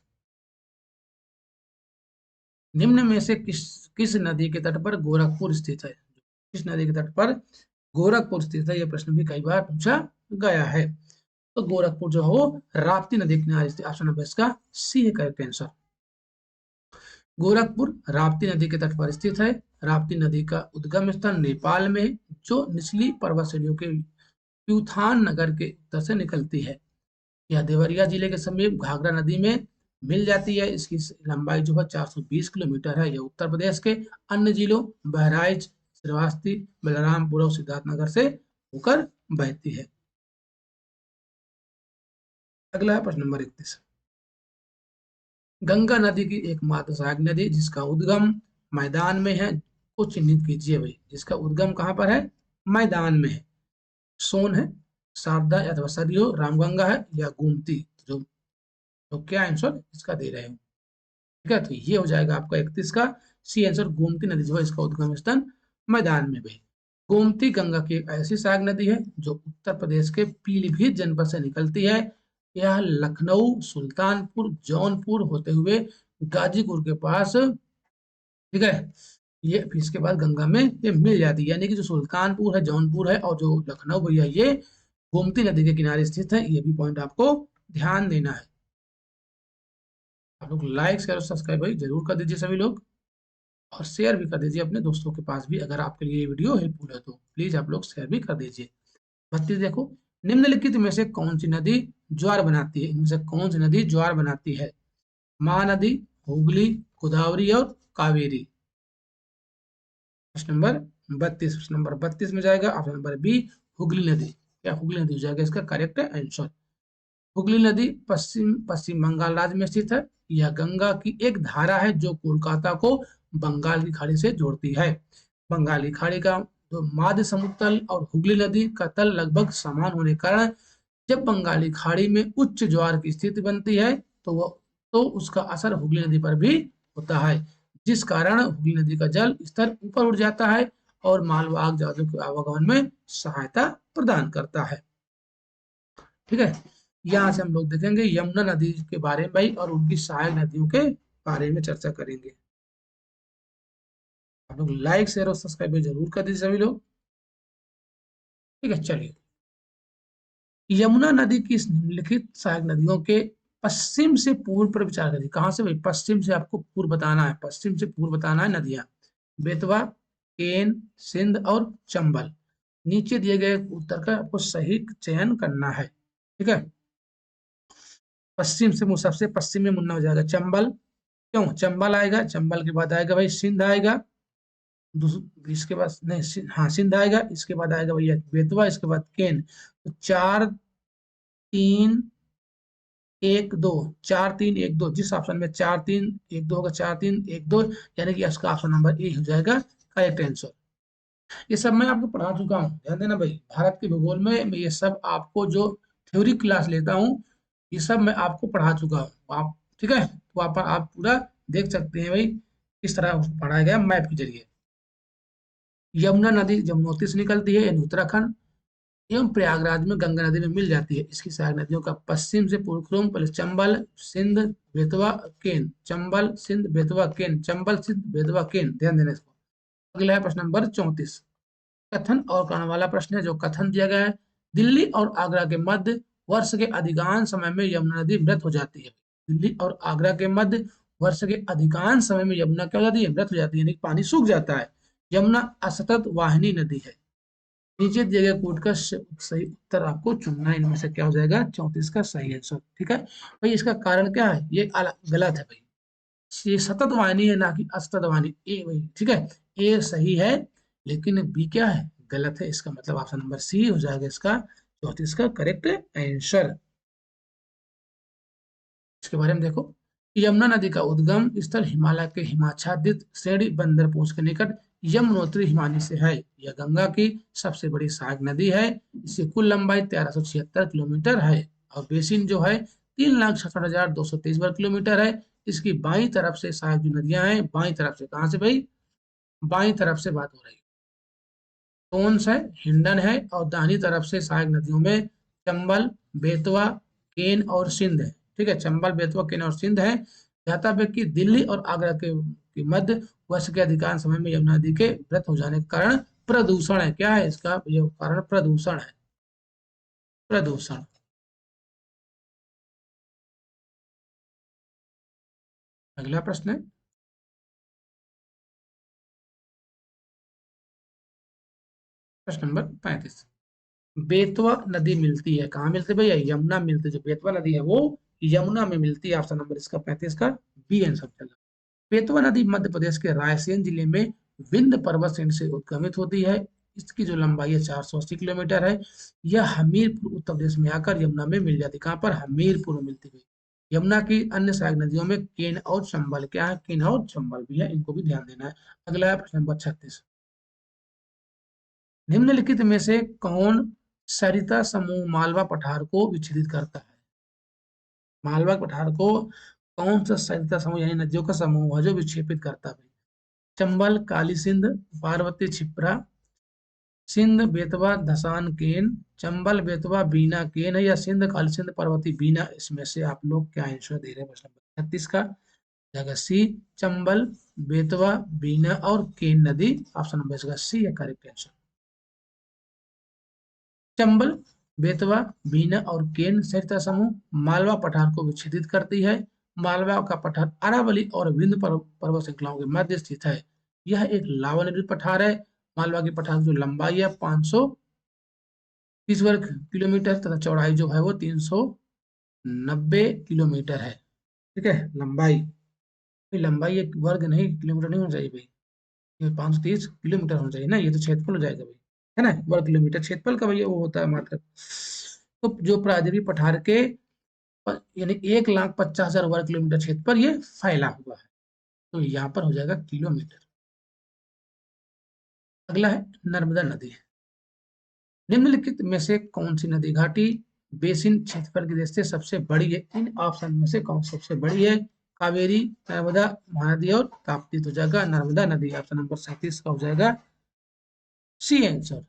Speaker 1: निम्न में से किस नदी के तट पर गोरखपुर स्थित है? किस नदी के तट पर गोरखपुर स्थित है? यह प्रश्न भी कई बार पूछा गया है। तो गोरखपुर जो हो राप्ती नदी किनारे स्थित। ऑप्शन नंबर इसका सी है करेक्ट आंसर। गोरखपुर राप्ती नदी के तट पर स्थित है। राप्ती नदी का उद्गम स्थान नेपाल में, जो निचली पर्वत श्रेणियों के प्यूथान नगर के उत्तर से निकलती है। यह देवरिया जिले के समीप घाघरा नदी में मिल जाती है। इसकी लंबाई जो है 420 किलोमीटर है। यह उत्तर प्रदेश के अन्य जिलों बहराइच, श्रावस्ती, बलरामपुर और सिद्धार्थनगर से होकर बहती है। अगला है प्रश्न नंबर 31। गंगा नदी की एकमात्र सहायक नदी जिसका उद्गम मैदान में है, को चिन्हित कीजिए भाई। जिसका उद्गम कहाँ पर है? मैदान में है। सोन है, शारदा अथवा सरयू, रामगंगा है, या गोमती? जो तो क्या आंसर इसका दे रहे हो? ठीक है, तो ये हो जाएगा आपका 31 का सी आंसर। गोमती नदी जो है इसका उद्गम स्थान मैदान में भी। गोमती गंगा की एक ऐसी सहायक नदी है जो उत्तर प्रदेश के पीलीभीत जनपद से निकलती है। यह लखनऊ, सुल्तानपुर, जौनपुर होते हुए गाजीपुर के पास, ठीक है, ये फिर इसके बाद गंगा में ये मिल जाती है। यानी कि जो सुल्तानपुर है, जौनपुर है और जो लखनऊ भैया, ये गोमती नदी के किनारे स्थित है। ये भी पॉइंट आपको ध्यान देना है। आप लोग लाइक शेयर और सब्सक्राइब भाई जरूर कर दीजिए सभी लोग, और शेयर भी कर दीजिए अपने दोस्तों के पास भी। अगर आपके लिए ये वीडियो हेल्पफुल है तो प्लीज आप लोग शेयर भी कर दीजिए। 32 देखो, निम्नलिखित में से कौन सी नदी ज्वार बनाती है? इनमें से कौन सी नदी ज्वार बनाती है? महानदी, हुगली, गोदावरी और कावेरी? प्रश्न नंबर 32। प्रश्न नंबर 32 में जाएगा ऑप्शन नंबर बी, हुगली नदी। क्या हुगली नदी हो जाएगा इसका करेक्ट आंसर। हुगली नदी पश्चिम पश्चिम बंगाल राज्य में स्थित है। यह गंगा की एक धारा है जो कोलकाता को बंगाल की खाड़ी से जोड़ती है। बंगाली खाड़ी का जो माध्य समुद्र तल और हुगली नदी का तल लगभग समान होने के कारण जब बंगाली खाड़ी में उच्च ज्वार की स्थिति बनती है तो उसका असर हुगली नदी पर भी होता है, जिस कारण हुगली नदी का जल स्तर ऊपर उठ जाता है और मालवाहक जहाजों के आवागमन में सहायता प्रदान करता है। ठीक है, यहाँ से हम लोग देखेंगे यमुना नदी के बारे में भाई और उनकी सहायक नदियों के बारे में चर्चा करेंगे। आप लोग लाइक शेयर और सब्सक्राइब जरूर कर दीजिए सभी लोग। ठीक है, चलिए यमुना नदी की इस निम्नलिखित सहायक नदियों के पश्चिम से पूर्व पर विचार करिए। कहां से भाई? पश्चिम से आपको पूर्व बताना है, पश्चिम से पूर्व बताना है नदियां। बेतवा, केन, सिंध और चंबल। नीचे दिए गए उत्तर का आपको सही चयन करना है। ठीक है, पश्चिम से सबसे पश्चिम में मुन्ना हो जाएगा चंबल। क्यों चंबल आएगा? चंबल के बाद आएगा भाई सिंध आएगा, इसके बाद नहीं हाँ सिंध आएगा, इसके बाद आएगा भैया बेतवा, इसके बाद केन। तो 4 3 1 2, 4 3 1 2, जिस ऑप्शन में 4 3 1 2 होगा 4 3 1 2, यानी कि इसका ऑप्शन नंबर ए हो जाएगा करेक्ट आंसर। ये सब मैं आपको पढ़ा चुका हूँ, ध्यान देना भाई। भारत के भूगोल में मैं ये सब आपको जो थ्योरी क्लास लेता हूँ ये सब मैं आपको पढ़ा चुका हूँ। आप ठीक है, तो आप पूरा देख सकते हैं भाई किस तरह पढ़ाया गया मैप के जरिए। यमुना नदी जमुनोत्री से निकलती है यानी उत्तराखंड एवं प्रयागराज में गंगा नदी में मिल जाती है। इसकी सहायक नदियों का पश्चिम से पूर्व क्रम पहले चंबल, सिंध, बेतवा, केन। चंबल, सिंध, बेतवा, केन। चंबल, सिंध, बेतवा, केन। ध्यान देना इसको। अगला है प्रश्न नंबर 34, कथन और कारण वाला प्रश्न है। जो कथन दिया गया है, दिल्ली और आगरा के मध्य वर्ष के अधिकांश समय में यमुना नदी मृत हो जाती है। दिल्ली और आगरा के मध्य वर्ष के अधिकांश समय में यमुना क्या हो जाती है? मृत हो जाती है, यानी पानी सूख जाता है। यमुना असतत वाहिनी नदी है। नीचे दिए गए कोड का सही उत्तर आपको चुनना है। इनमें से क्या हो जाएगा? 34 का सही आंसर। ठीक है भाई, इसका कारण क्या है? ये गलत है भाई, ये सतत वाहिनी है ना कि असतत वाहिनी। ए भाई ठीक है, ए सही है लेकिन बी क्या है? गलत है। इसका मतलब ऑप्शन नंबर सी हो जाएगा इसका 34 का करेक्ट आंसर। इसके बारे में देखो, यमुना नदी का उद्गम स्थल हिमालय के हिमाच्छादित श्रेणी बंदर पूंछ के निकट यमुनोत्री हिमानी से है। यह गंगा की सबसे बड़ी सहायक नदी है। इसकी कुल लंबाई 1376 किलोमीटर है और बेसिन जो है 3,66,223 वर्ग किलोमीटर है। इसकी बाईं तरफ से सहायक जो नदियां हैं, बाईं तरफ से, कहां से भाई? बाईं तरफ से बात हो रही है। टोन्स है, हिंडन है और दाहिनी तरफ से सहायक नदियों में चंबल, बेतवा, केन और सिंध है। ठीक है, चंबल, बेतवा, केन और सिंध है। ध्याता है कि दिल्ली और आगरा के मध्य वर्ष के अधिकांश समय में यमुना नदी के मृत हो जाने के कारण प्रदूषण है। क्या है इसका ये कारण? प्रदूषण है, प्रदूषण। अगला प्रश्न है प्रश्न नंबर 35, बेतवा नदी मिलती है कहाँ? मिलती है भैया? यमुना मिलती है। जो बेतवा नदी है वो यमुना में मिलती है। ऑप्शन नंबर इसका 35 का बी आंसर चला। बेतवा नदी मध्य प्रदेश के रायसेन जिले में विंध्य पर्वत श्रेणी से उद्गमित होती है। इसकी जो लंबाई है 480 किलोमीटर है। यह हमीरपुर उत्तर प्रदेश में आकर यमुना में मिल जाती है। कहाँ पर? हमीरपुर में मिलती है। यमुना की अन्य सहायक नदियों में केन और चंबल, क्या है? केन और चंबल भी है, इनको भी ध्यान देना है। अगला है प्रश्न नंबर 36, निम्नलिखित में से कौन सरिता समूह मालवा पठार को विच्छेदित करता है? मालवा पठार को कौन सा सरिता समूह यानी नदियों का समूह है जो विक्षेपित करता है? चंबल, काली सिंध, पार्वती छिप्रा, सिंध, बेतवा, धसान, केन। चंबल, बेतवा, बीना, केन है या सिंध, काली सिंध, पार्वती, बीना? इसमें से आप लोग क्या आंसर दे रहे हैं? प्रश्न नंबर 36 का जगह सी, चंबल, बेतवा, बीना और केन नदी। ऑप्शन नंबर इसका सी है करेक्ट आंसर। चंबल, बेतवा, बीना और केन सरिता समूह मालवा पठार को विच्छेदित करती है। मालवा का पठार अरावली और विंध्य पर्वत श्रृंखलाओं के मध्य स्थित है। यह एक लावा निर्मित पठार है। मालवा की पठार की जो लंबाई है 530 वर्ग किलोमीटर तथा चौड़ाई जो है वो 390 किलोमीटर है। ठीक है, लंबाई, लंबाई एक वर्ग नहीं किलोमीटर नहीं होना चाहिए भाई, ये 530 किलोमीटर होना चाहिए ना, ये तो क्षेत्रफल हो जाएगा भाई, है ना? वर्ग किलोमीटर क्षेत्रफल का भैया वो होता है मात्रक। तो जो प्रायद्वीपीय पठार के यानी 1,50,000 वर्ग किलोमीटर क्षेत्र पर ये फैला हुआ है, तो यहाँ पर हो जाएगा किलोमीटर। अगला है नर्मदा नदी। निम्नलिखित में से कौन सी नदी घाटी बेसिन क्षेत्रफल की दृष्टि से सबसे बड़ी है? इन ऑप्शन में से कौन सबसे बड़ी है? कावेरी, नर्मदा, महानदी और ताप्ती। तो जाएगा नर्मदा नदी। ऑप्शन नंबर 37 का हो जाएगा सी आंसर।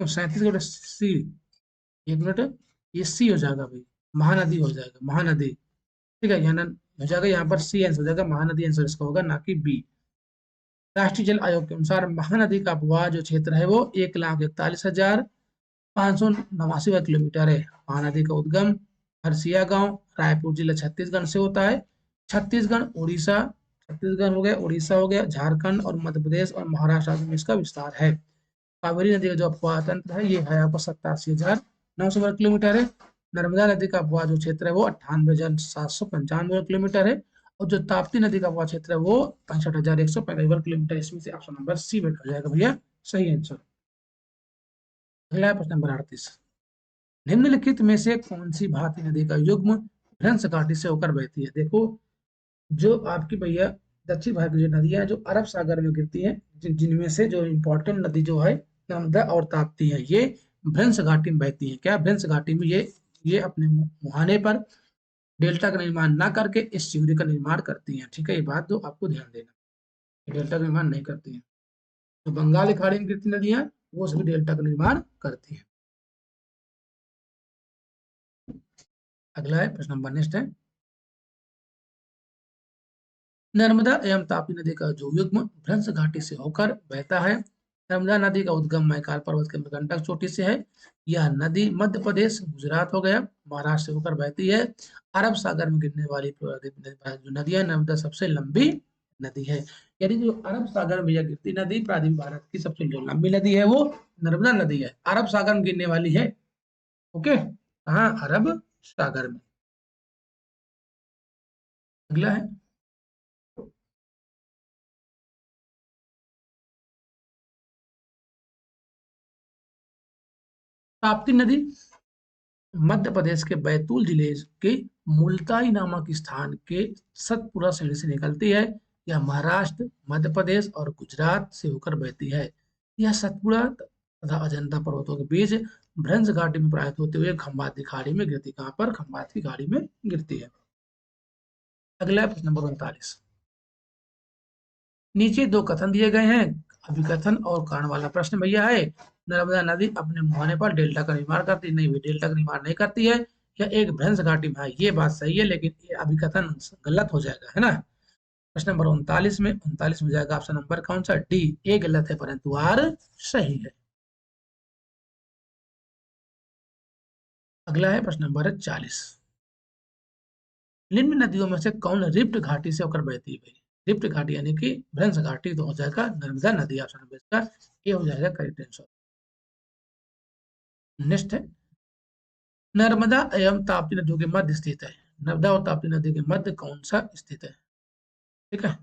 Speaker 1: तो 37 सी, एक मिनट, ये सी हो जाएगा भाई, महानदी हो जाएगा, महानदी। ठीक है, यहाँ हो जाएगा, यहाँ पर सी आंसर हो जाएगा, महानदी आंसर इसका होगा, ना कि बी। राष्ट्रीय जल आयोग के अनुसार महानदी का अपवाह जो क्षेत्र है वो 1,41,589 किलोमीटर है। महानदी का उद्गम हरसिया गांव, रायपुर जिला, छत्तीसगढ़ से होता है। छत्तीसगढ़, उड़ीसा, छत्तीसगढ़ हो गया, उड़ीसा हो गया, झारखंड और मध्य प्रदेश और महाराष्ट्र में इसका विस्तार है। कावेरी नदी का जो अपवाह तंत्र है ये है आपका 87,900 वर्ग किलोमीटर है। नर्मदा नदी का अपवाह जो क्षेत्र है वो 98,795 वर्ग किलोमीटर है। और जो ताप्ती नदी का अपवाह क्षेत्र है वो 65,145 वर्ग किलोमीटर। इसमें से ऑप्शन नंबर सी बेट हो जाएगा भैया सही आंसर। अगला है प्रश्न नंबर 38। निम्नलिखित में से कौन सी भारतीय नदी का युग्म भ्रंश घाटी से होकर बहती है? देखो, जो आपकी भैया दक्षिण भारत की जो नदियां जो अरब सागर में गिरती हैं, जिनमें से जो इम्पोर्टेंट नदी जो है नर्मदा और ताप्ती है, ये भ्रंश घाटी में बहती है। क्या भ्रंश घाटी में ये अपने मुहाने पर डेल्टा का निर्माण ना करके इस शिविर का निर्माण करती हैं। ठीक है, ये बात तो आपको ध्यान देना, डेल्टा का निर्माण नहीं करती हैं। तो बंगाल की खाड़ी में गिरती नदियां वो सभी डेल्टा का निर्माण करती हैं। अगला है प्रश्न नंबर नेक्स्ट है, नर्मदा एवं तापी नदी का जो युग्म भ्रंश घाटी से होकर बहता है। नर्मदा नदी का उद्गम मैकाल पर्वत के अमरकंटक चोटी से है। यह नदी मध्य प्रदेश, गुजरात हो गया, महाराष्ट्र से होकर बहती है। अरब सागर में गिरने वाली जो नदी है नर्मदा सबसे लंबी नदी है। यानी जो अरब सागर में यह गिरती नदी प्राचीन भारत की सबसे जो लंबी नदी है वो नर्मदा नदी है, अरब सागर में गिरने वाली है। ओके, कहाँ? अरब सागर में। अगला है, ताप्ती नदी मध्य प्रदेश के बैतूल जिले के मुल्ताई नामक स्थान के सतपुरा श्रेणी से निकलती है। यह महाराष्ट्र, मध्य प्रदेश और गुजरात से होकर बहती है। यह सतपुरा तथा अजंता पर्वतों के बीच भ्रंश घाटी में प्रवाहित होते हुए खंबात की खाड़ी में गिरती। कहाँ पर? खंबात की खाड़ी में गिरती है। अगला है प्रश्न नंबर 39। नीचे दो कथन दिए गए हैं, अभिकथन और कारण वाला प्रश्न भैया है। नर्मदा नदी अपने मुहाने पर डेल्टा का निर्माण करती नहीं, डेल्टा का निर्माण नहीं करती है। यह एक भ्रंश घाटी में है, ये बात सही है, लेकिन ये अभिकथन गलत हो जाएगा, है ना। प्रश्न नंबर 39 में 39 में जाएगा ऑप्शन नंबर कौन सा? डी, ए गलत है परंतु आर सही है। अगला है प्रश्न नंबर 40। निम्न नदियों में से कौन रिफ्ट घाटी से होकर बहती है? भाई रिफ्ट घाटी यानी कि भ्रंश घाटी तो हो जाएगा नर्मदा नदी, ऑप्शन नंबर इसका ए हो जाएगा करेक्ट आंसर। नेक्स्ट है, नर्मदा एवं ताप्ती नदियों के मध्य स्थित है। नर्मदा और ताप्ती नदी के मध्य कौन सा स्थित है? ठीक है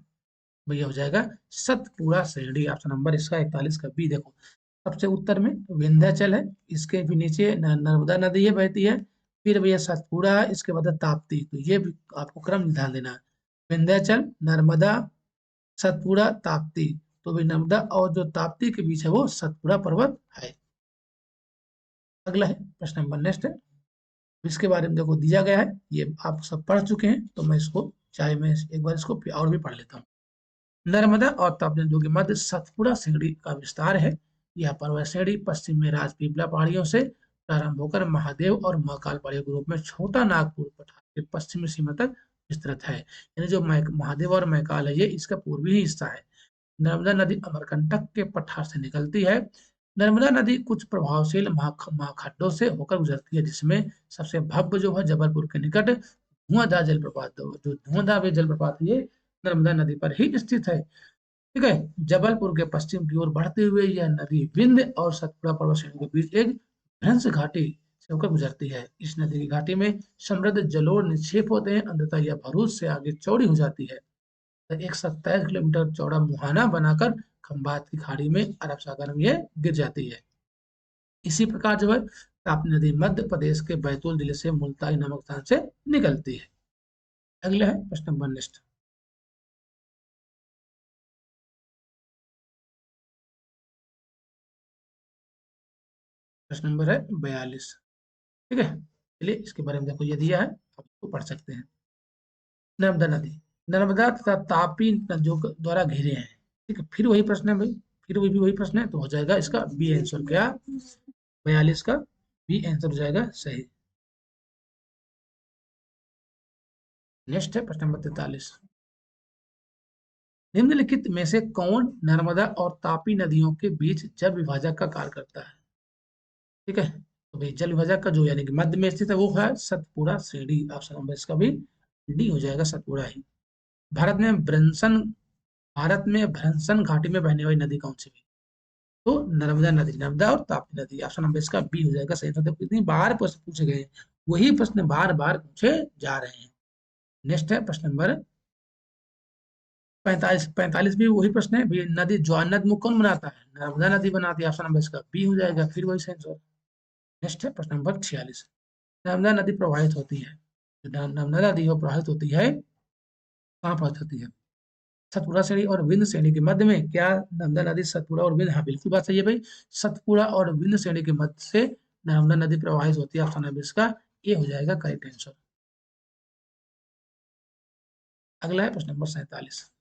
Speaker 1: भैया, हो जाएगा सतपुड़ा श्रेणी, ऑप्शन नंबर इसका 41 का बी। देखो, सबसे उत्तर में विंध्याचल है, इसके भी नीचे नर्मदा नदी है बहती है, फिर भैया सतपुड़ा है, इसके बाद ताप्ती। तो ये भी आपको क्रम ध्यान देना है, विंध्याचल, नर्मदा, सतपुड़ा, ताप्ती। तो भी नर्मदा और जो ताप्ती के बीच है वो सतपुड़ा पर्वत है। अगला है प्रश्न नंबर नेक्स्ट है, इसके बारे में देखो दिया गया है, ये आप सब पढ़ चुके हैं, तो मैं इसको चाहे मैं एक बार इसको और भी पढ़ लेता हूँ। नर्मदा और ताप्ती नदियों के मध्य सतपुड़ा श्रेणी का विस्तार है। यह पर्वत श्रेणी पश्चिम में राजपीपला पहाड़ियों से प्रारंभ होकर महादेव और महाकाल पहाड़ियों के रूप में छोटा नागपुर पठार के पश्चिमी सीमा तक विस्तृत है। यानी जो महादेव और महाकाल है ये इसका पूर्वी ही हिस्सा है। नर्मदा नदी अमरकंटक के पठार से निकलती है। नर्मदा नदी कुछ प्रभावशील महाखड्डों से होकर गुजरती है, जिसमें सबसे भव्य जो है जबलपुर के निकट धुआंधार जलप्रपात, जो धुआंधार जलप्रपात है ये नर्मदा नदी पर ही स्थित है। ठीक है, जबलपुर के पश्चिम की ओर बढ़ते हुए यह नदी विंध्य और सतपुड़ा पर्वत श्रेणी के बीच एक भ्रंश घाटी से होकर गुजरती है। इस नदी की घाटी में समृद्ध जलोढ़ निक्षेप होते हैं, अंततः यह भरूच से आगे चौड़ी हो जाती है। 127 किलोमीटर चौड़ा मुहाना बनाकर खंबात की खाड़ी में अरब सागर में यह गिर जाती है। इसी प्रकार जो है ताप्ती नदी मध्य प्रदेश के बैतूल जिले से मुल्ताई नामक स्थान से निकलती है। अगला है प्रश्न नंबर नेक्स्ट, प्रश्न नंबर है 42। ठीक है, चलिए इसके बारे में देखो ये दिया है, आप इसको पढ़ सकते हैं। नर्मदा नदी नर्मदा तथा तापी नदियों द्वारा घिरे हैं। ठीक है, फिर वही प्रश्न है भाई, फिर वही प्रश्न है, तो हो जाएगा इसका बी आंसर क्या, 42 का बी आंसर हो जाएगा सही। नेक्स्ट है प्रश्न नंबर 43। निम्नलिखित में से कौन नर्मदा और तापी नदियों के बीच जल विभाजक का कार्य करता है? ठीक है, तो भाई जल विभाजक का जो यानी कि मध्य में स्थित है वो है सतपुड़ा श्रेणी, ऑप्शन नंबर इसका भी डी हो जाएगा, सतपुड़ा ही। भारत में ब्रंसन भारत में भ्रंसन घाटी में बहने वाली नदी कौन सी है? तो नर्मदा नदी, नर्मदा और ताप्ती नदी, ऑप्शन नंबर इसका बी हो जाएगा सही। तो इतनी बार प्रश्न पूछे गए हैं, वही प्रश्न बार बार पूछे जा रहे हैं। नेक्स्ट है प्रश्न नंबर 45। 45 भी वही प्रश्न है भी, नदी ज्वार नद मुख कौन बनाता है? नर्मदा नदी बनाती है, ऑप्शन नंबर इसका बी हो जाएगा, फिर वही सेंस हो। नेक्स्ट है प्रश्न नंबर 46। नर्मदा नदी प्रवाहित होती है, नर्मदा नदी वो प्रवाहित होती है, कहाँ प्रवाहित होती है? सतपुड़ा श्रेणी और विंध्य श्रेणी के मध्य में। क्या नर्मदा नदी सतपुड़ा और विंध्य, हाँ बिल्कुल बात सही है भाई, सतपुड़ा और विंध्य श्रेणी के मध्य से नर्मदा नदी प्रवाहित होती है, ऑप्शन नंबर इसका ए हो जाएगा करेक्ट आंसर। अगला है प्रश्न नंबर 47।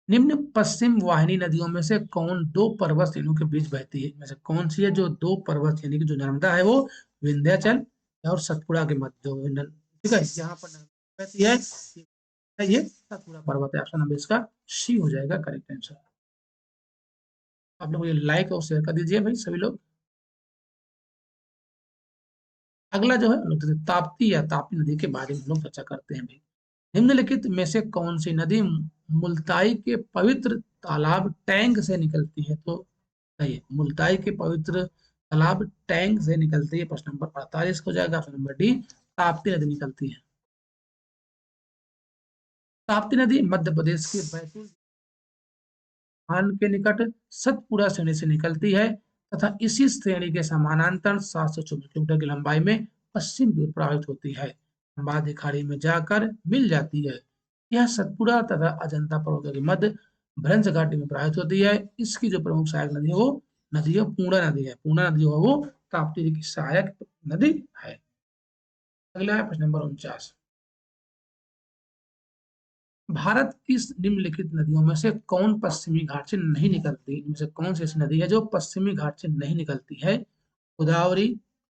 Speaker 1: निम्न पश्चिम वाहिनी नदियों में से कौन दो पर्वत श्रेणियों के बीच बहती है? में से कौन सी है जो दो पर्वत यानी कि जो नर्मदा है वो विंध्याचल और सतपुड़ा के मध्य ठीक है, यहाँ पर नर्मदा बहती है, ये सतपुड़ा पर्वत है, ऑप्शन नंबर इसका सी हो जाएगा करेक्ट आंसर। आप लोग ये लाइक और शेयर कर दीजिए भाई सभी लोग। अगला जो है हम लोग ताप्ती या ताप्ती नदी के बारे में हम लोग चर्चा करते हैं भाई। निम्नलिखित में से कौन सी नदी मुल्ताई के पवित्र तालाब टैंक से निकलती है? तो सही, मुल्ताई के पवित्र तालाब टैंक से निकलती है, प्रश्न नंबर 48 हो जाएगा, ऑप्शन नंबर डी ताप्ती नदी निकलती है। ताप्ती नदी मध्य प्रदेश के बैतूल खान के निकट सतपुड़ा श्रेणी से निकलती है तथा इसी श्रेणी के समानांतर 724 किलोमीटर की लंबाई में पश्चिम की ओर प्रवाहित होती है, खंबात खाड़ी में जाकर मिल जाती है। यह सतपुड़ा तथा अजंता पर्वतों के मध्य भ्रंश घाटी में प्रवाहित होती है। इसकी जो प्रमुख सहायक नदी है पूर्णा नदी है, पूर्णा नदी है वो ताप्ती की सहायक नदी है। अगला है प्रश्न नंबर 49। भारत की निम्नलिखित नदियों में से कौन पश्चिमी घाट से नहीं निकलती? इनमें से कौन सी ऐसी नदी है जो पश्चिमी घाट से नहीं निकलती है? गोदावरी,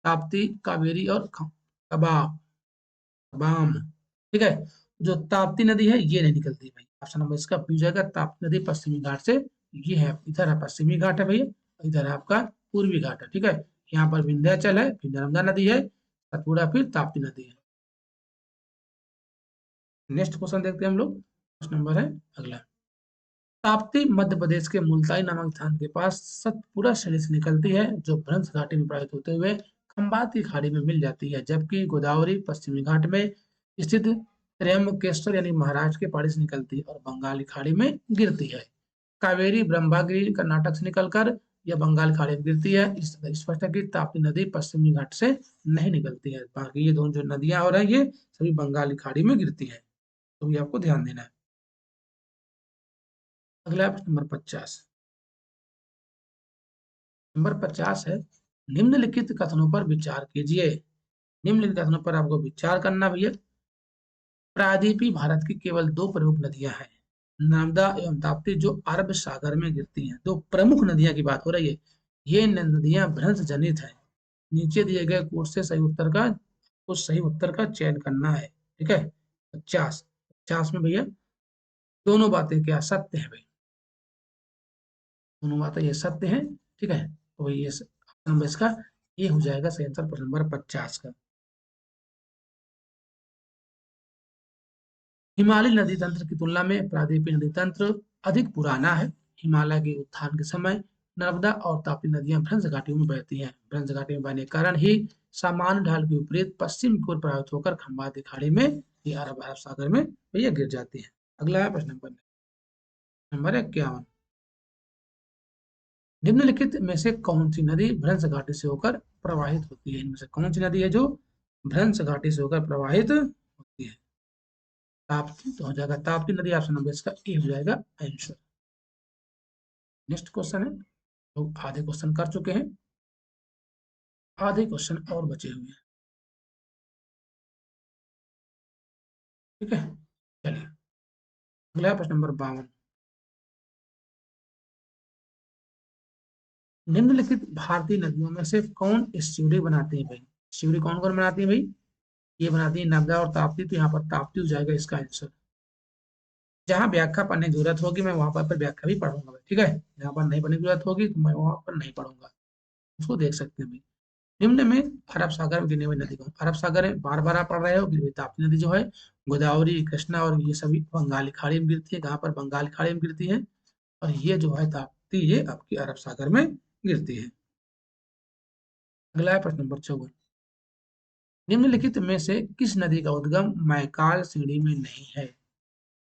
Speaker 1: ताप्ती, कावेरी और कबाब कबाम। ठीक है, जो ताप्ती नदी है ये नहीं निकलती भाई, ऑप्शन नंबर इसका बी हो जाएगा, ताप्ती नदी पश्चिमी घाट से, ये है इधर है पश्चिमी घाट है भैया, इधर है आपका पूर्वी घाट है। ठीक है, यहाँ पर विंध्याचल है, फिर नर्मदा नदी है, सतपुड़ा, फिर ताप्ती नदी है। नेक्स्ट क्वेश्चन देखते हैं हम लोग, क्वेश्चन नंबर है अगला। ताप्ती मध्य प्रदेश के मुल्ताई नामक स्थान के पास सतपुड़ा श्रेणी से निकलती है, जो भ्रंश घाटी में प्रवाहित होते हुए खंबात की खाड़ी में मिल जाती है, जबकि गोदावरी पश्चिमी घाट में स्थित त्र्यंबकेश्वर यानी महाराष्ट्र के पहाड़ी से निकलती है और बंगाल की खाड़ी में गिरती है। कावेरी ब्रह्मगिरी कर्नाटक से निकलकर यह बंगाल खाड़ी में गिरती है। इस स्पष्ट है कि ताप्ती नदी पश्चिमी घाट से नहीं निकलती है, बाकी ये दोनों जो नदियां हो रही है सभी बंगाल की खाड़ी में गिरती है, तो ये आपको ध्यान देना है। अगला प्रश्न नंबर 50। नंबर 50 है, निम्नलिखित कथनों पर विचार कीजिए। निम्नलिखित कथनों पर आपको विचार करना भैया। प्रायद्वीपीय भारत की केवल दो प्रमुख नदियां हैं, नर्मदा एवं ताप्ती, जो अरब सागर में गिरती हैं। दो प्रमुख नदियां की बात हो रही है, ये नदियां भ्रंश जनित है। नीचे दिए गए कोर्स से सही उत्तर का उस सही उत्तर का चयन करना है। ठीक है, 50 50 में भैया दोनों बातें क्या सत्य है भाई, दोनों बातें ये सत्य है। ठीक है, तो ये नंबर इसका ये हो जाएगा सही आंसर प्रश्न नंबर 50 का। हिमालय नदी तंत्र की तुलना में प्रायद्वीपीय नदी तंत्र अधिक पुराना है। हिमालय के उत्थान के समय नर्मदा और ताप्ती नदियां भ्रंश घाटियों में बहती हैं। भ्रंश घाटी में बहने के कारण ही सामान्य ढाल के विपरीत पश्चिम की ओर प्रभावित होकर खंबात खाड़ी में या अरब अरब सागर में भैया गिर जाती है। अगला है प्रश्न नंबर 51। निम्नलिखित में से कौन सी नदी भ्रंश घाटी से होकर प्रवाहित होती है? इनमें से कौन सी नदी है जो भ्रंश घाटी से होकर प्रवाहित होती है? ताप्ती, तो हो जाएगा ताप्ती नदी, ऑप्शन नंबर इसका ए हो जाएगा आंसर। नेक्स्ट क्वेश्चन है, तो आधे क्वेश्चन कर चुके हैं, आधे क्वेश्चन और बचे हुए हैं। ठीक है, चलिए अगला प्रश्न नंबर 52। निम्नलिखित भारतीय नदियों में से कौन एस्च्यूरी बनाती है भाई? एस्च्यूरी कौन कौन बनाती है भाई? ये बनाती है नर्मदा और ताप्ती, तो यहाँ पर ताप्ती हो जाएगा इसका आंसर। जहां व्याख्या पढ़ने की जरूरत होगी मैं वहां पर व्याख्या भी पढ़ूंगा भाई, ठीक है। जहां पर नहीं पढ़ने की जरूरत होगी तो मैं वहां पर नहीं पढ़ूंगा, उसको देख सकते हैं भाई। निम्न में अरब सागर में गिरने वाली नदी कौन? अरब सागर है, बार बार आप पढ़ रहे हो कि ताप्ती नदी जो है गोदावरी, कृष्णा और ये सभी बंगाली खाड़ी में गिरती है। कहाँ पर? बंगाल खाड़ी में गिरती है। और ये जो है ताप्ती, ये आपकी अरब सागर में गिरती है। अगला है प्रश्न नंबर 54। निम्नलिखित में से किस नदी का उद्गम मैकाल श्रेणी में नहीं है?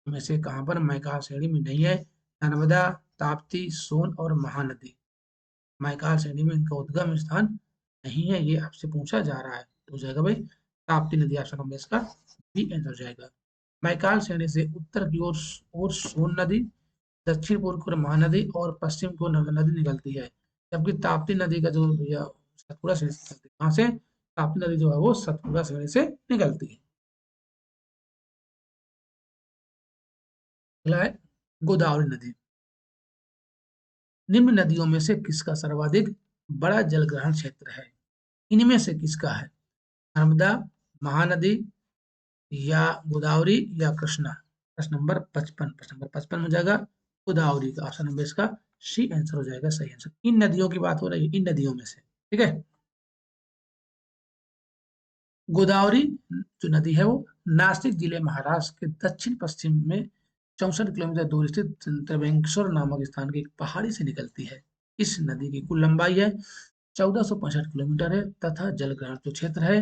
Speaker 1: में से कहां पर मैकाल श्रेणी में नहीं है? नर्मदा, ताप्ती, सोन और महानदी। मैकाल श्रेणी में इनका उद्गम स्थान नहीं है, ये आपसे पूछा जा रहा है। तो हो जाएगा भाई ताप्ती नदी, ऑप्शन नंबर इसका बी आंसर हो जाएगा। मैकाल श्रेणी से उत्तर की ओर सोन नदी, दक्षिण पूर्व की ओर महानदी और पश्चिम की ओर नर्मदा नदी निकलती है। जबकि ताप्ती नदी का जो भैया सतपुड़ा श्रेणी से निकलती है। कहाँ से? ताप्ती नदी जो है वो सतपुड़ा श्रेणी से निकलती है। अगला है गोदावरी नदी। निम्न नदियों में से किसका सर्वाधिक बड़ा जलग्रहण क्षेत्र है? इनमें से किसका है? नर्मदा, महानदी या गोदावरी या कृष्णा? प्रश्न नंबर 55, प्रश्न नंबर 55 हो जाएगा गोदावरी का, ऑप्शन नंबर इसका सी आंसर हो जाएगा, सही आंसर। इन नदियों की बात हो रही है, इन नदियों में से, ठीक है। गोदावरी जो नदी है वो नासिक जिले महाराष्ट्र के दक्षिण पश्चिम में 64 किलोमीटर दूर स्थित त्र्यंबकेश्वर नामक स्थान के एक पहाड़ी से निकलती है। इस नदी की कुल लंबाई है 1465 किलोमीटर है तथा जलग्रहण जो क्षेत्र है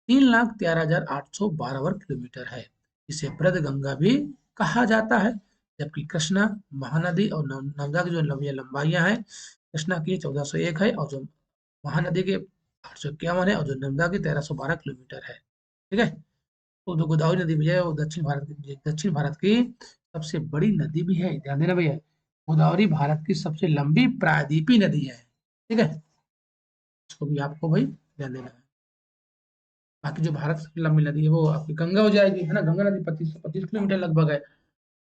Speaker 1: 3,13,812 वर्ग किलोमीटर है। इसे ब्रज गंगा भी कहा जाता है। जबकि कृष्णा, महानदी और नर्मदा की जो लंबाइयां हैं, कृष्णा की 1401 है और जो महानदी के 851 है और जो नर्मदा की 1312 किलोमीटर है, ठीक है। तो जो गोदावरी नदी भैया है वो दक्षिण भारत की सबसे बड़ी नदी भी है, ध्यान देना भैया। गोदावरी भारत की सबसे लंबी प्रायद्वीपीय नदी है, ठीक है। इसको भी आपको भाई ध्यान देना है। बाकी जो भारत की सबसे लंबी नदी है वो आपकी गंगा हो जाएगी, है ना। गंगा नदी 25 किलोमीटर लगभग है।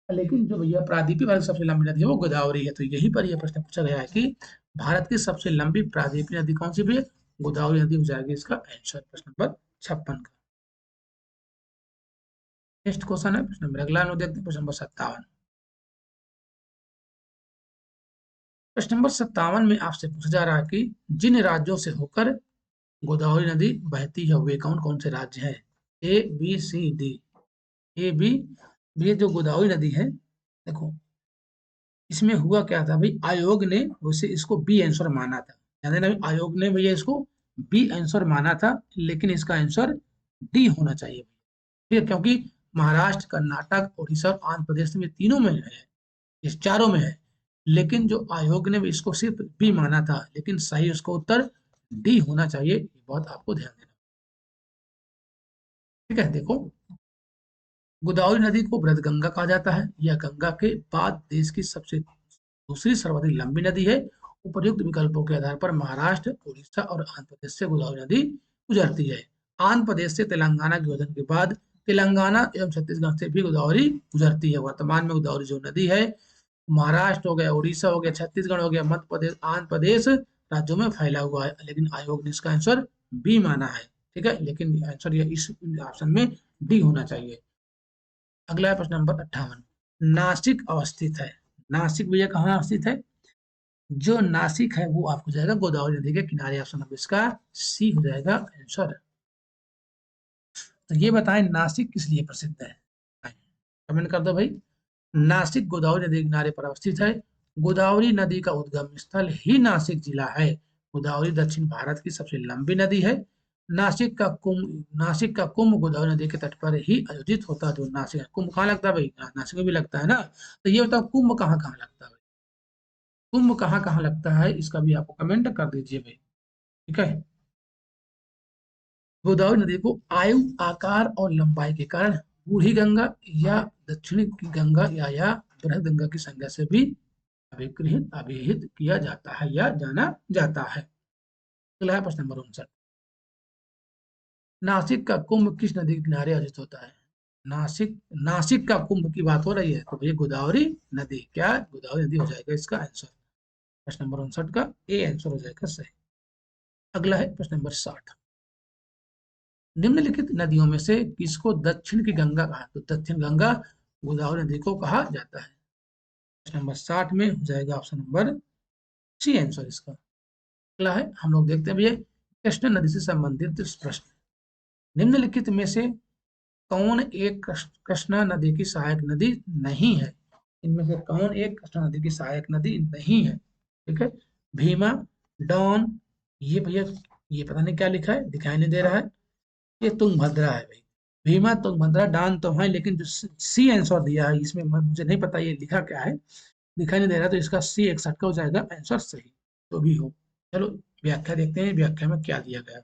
Speaker 1: लेकिन जो भैया प्रायद्वीपीय भारत की सबसे लंबी नदी है वो गोदावरी है। तो यहीं पर यह प्रश्न पूछा गया है कि भारत की सबसे लंबी प्रायद्वीपीय नदी कौन सी भी है? गोदावरी नदी हो जाएगी इसका आंसर, प्रश्न नंबर 56 का। नेक्स्ट क्वेश्चन है प्रश्न नंबर, अगला हम लोग देखते हैं प्रश्न नंबर 57। प्रश्न नंबर 57 में आपसे पूछा जा रहा है कि जिन राज्यों से होकर गोदावरी नदी बहती है वे कौन कौन से राज्य हैं? A B C D. A B, ये जो गोदावरी नदी है, देखो इसमें हुआ क्या था भाई, आयोग ने वैसे इसको बी आंसर माना था। यानी ना आयोग ने भैया इसको बी आंसर माना था, लेकिन इसका आंसर डी होना चाहिए, ठीक है। क्योंकि महाराष्ट्र, कर्नाटक, उड़ीसा और आंध्र प्रदेश में तीनों में है, इस चारों में है। लेकिन जो आयोग ने भी इसको सिर्फ बी माना था, लेकिन सही उसका उत्तर डी होना चाहिए। ये बात आपको ध्यान देना, ठीक है। देखो गोदावरी नदी को बृहदगंगा कहा जाता है। यह गंगा के बाद देश की सबसे दूसरी सर्वाधिक लंबी नदी है। उपर्युक्त विकल्पों के आधार पर महाराष्ट्र, उड़ीसा और आंध्र प्रदेश से गोदावरी नदी गुजरती है। आंध्र प्रदेश से तेलंगाना के विभाजन के बाद तेलंगाना एवं छत्तीसगढ़ से भी गोदावरी गुजरती है। वर्तमान में गोदावरी जो नदी है महाराष्ट्र हो गया, उड़ीसा हो गया, छत्तीसगढ़ हो गया, मध्य प्रदेश, आंध्र प्रदेश राज्यों में फैला हुआ है। लेकिन आयोग ने इसका आंसर बी माना है, ठीक है। लेकिन आंसर ये इस ऑप्शन में डी होना चाहिए। अगला है प्रश्न नंबर 58। नासिक अवस्थित है। नासिक भैया कहाँ स्थित है? जो नासिक है वो आपको जाएगा गोदावरी नदी के किनारे, ऑप्शन नंबर इसका सी हो जाएगा आंसर। तो ये बताएं नासिक किस लिए प्रसिद्ध है? कमेंट कर दो भाई। नासिक गोदावरी नदी के किनारे पर अवस्थित है। गोदावरी नदी का उद्गम स्थल ही नासिक जिला है। गोदावरी दक्षिण भारत की सबसे लंबी नदी है। नासिक का कुंभ गोदावरी नदी के तट पर ही आयोजित होता है। जो नासिक कुंभ कहाँ लगता है भाई? नासिक में भी लगता है ना। तो ये बताओ कुंभ कहाँ कहाँ लगता है भाई? कुंभ कहाँ कहाँ लगता है इसका भी आपको कमेंट कर दीजिए भाई, ठीक है। गोदावरी नदी को आयु, आकार और लंबाई के कारण बूढ़ी गंगा या दक्षिणी की गंगा या बृहद गंगा की संज्ञा से भी अभिहित किया जाता है या जाना जाता है। अगला है प्रश्न नंबर 59। नासिक का कुंभ किस नदी के किनारे आयोजित होता है? नासिक नासिक का कुंभ की बात हो रही है तो भैया गोदावरी नदी, क्या गोदावरी नदी हो जाएगा इसका आंसर। प्रश्न नंबर 59 का ए आंसर हो जाएगा सही। अगला है प्रश्न नंबर 60। निम्नलिखित नदियों में से किसको दक्षिण की गंगा कहा? तो दक्षिण गंगा गोदावरी नदी को कहा जाता है। प्रश्न नंबर 60 में हो जाएगा ऑप्शन नंबर सी आंसर इसका। अगला है, हम लोग देखते हैं भैया कृष्णा नदी से संबंधित प्रश्न। निम्नलिखित में से कौन एक कृष्णा नदी की सहायक नदी नहीं है? इनमें से कौन एक कृष्णा नदी की सहायक नदी नहीं है? ठीक है, भीमा, डॉन, ये भैया ये पता नहीं क्या लिखा है, दिखाई नहीं दे रहा है, ये तुंगभद्रा है भाई। भीमा, तुंगभद्रा, डॉन तो है, लेकिन जो सी आंसर दिया है इसमें मुझे नहीं पता ये लिखा क्या है, दिखाई नहीं दे रहा, तो इसका सी 61 का हो जाएगा आंसर सही। तो भी हो, चलो व्याख्या देखते हैं, व्याख्या में क्या दिया गया।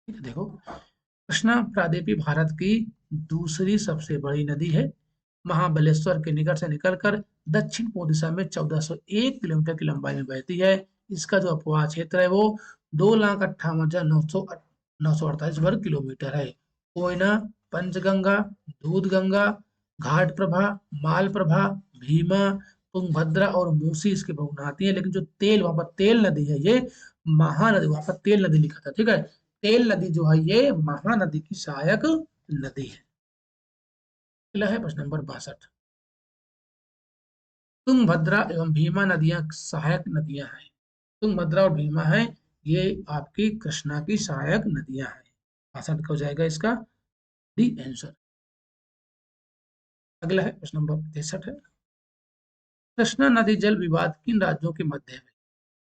Speaker 1: देखो, कृष्णा प्रादेपी भारत की दूसरी सबसे बड़ी नदी है। महाबलेश्वर के निकट से निकलकर दक्षिण पूर्व दिशा में 1401 किलोमीटर की लंबाई में बहती है। इसका जो अपवाह क्षेत्र है वो 2,58,948 वर्ग किलोमीटर है। कोयना, पंचगंगा, दूधगंगा, घाट प्रभा, माल प्रभा, भीमा, तुंगभद्रा और मूसी इसके बहुनाती है। लेकिन जो तेल, वहां पर तेल नदी है ये महानदी, वहां पर तेल नदी लिखा था, ठीक है। तेल नदी जो है ये महानदी की सहायक नदी है। अगला है प्रश्न नंबर 62। तुंगभद्रा एवं भीमा नदियां सहायक नदियां हैं। तुंगभद्रा और भीमा है, ये आपकी कृष्णा की सहायक नदियां हैं। 62 का हो जाएगा इसका डी आंसर। अगला है प्रश्न नंबर 63 है। कृष्णा नदी जल विवाद किन राज्यों के मध्य है?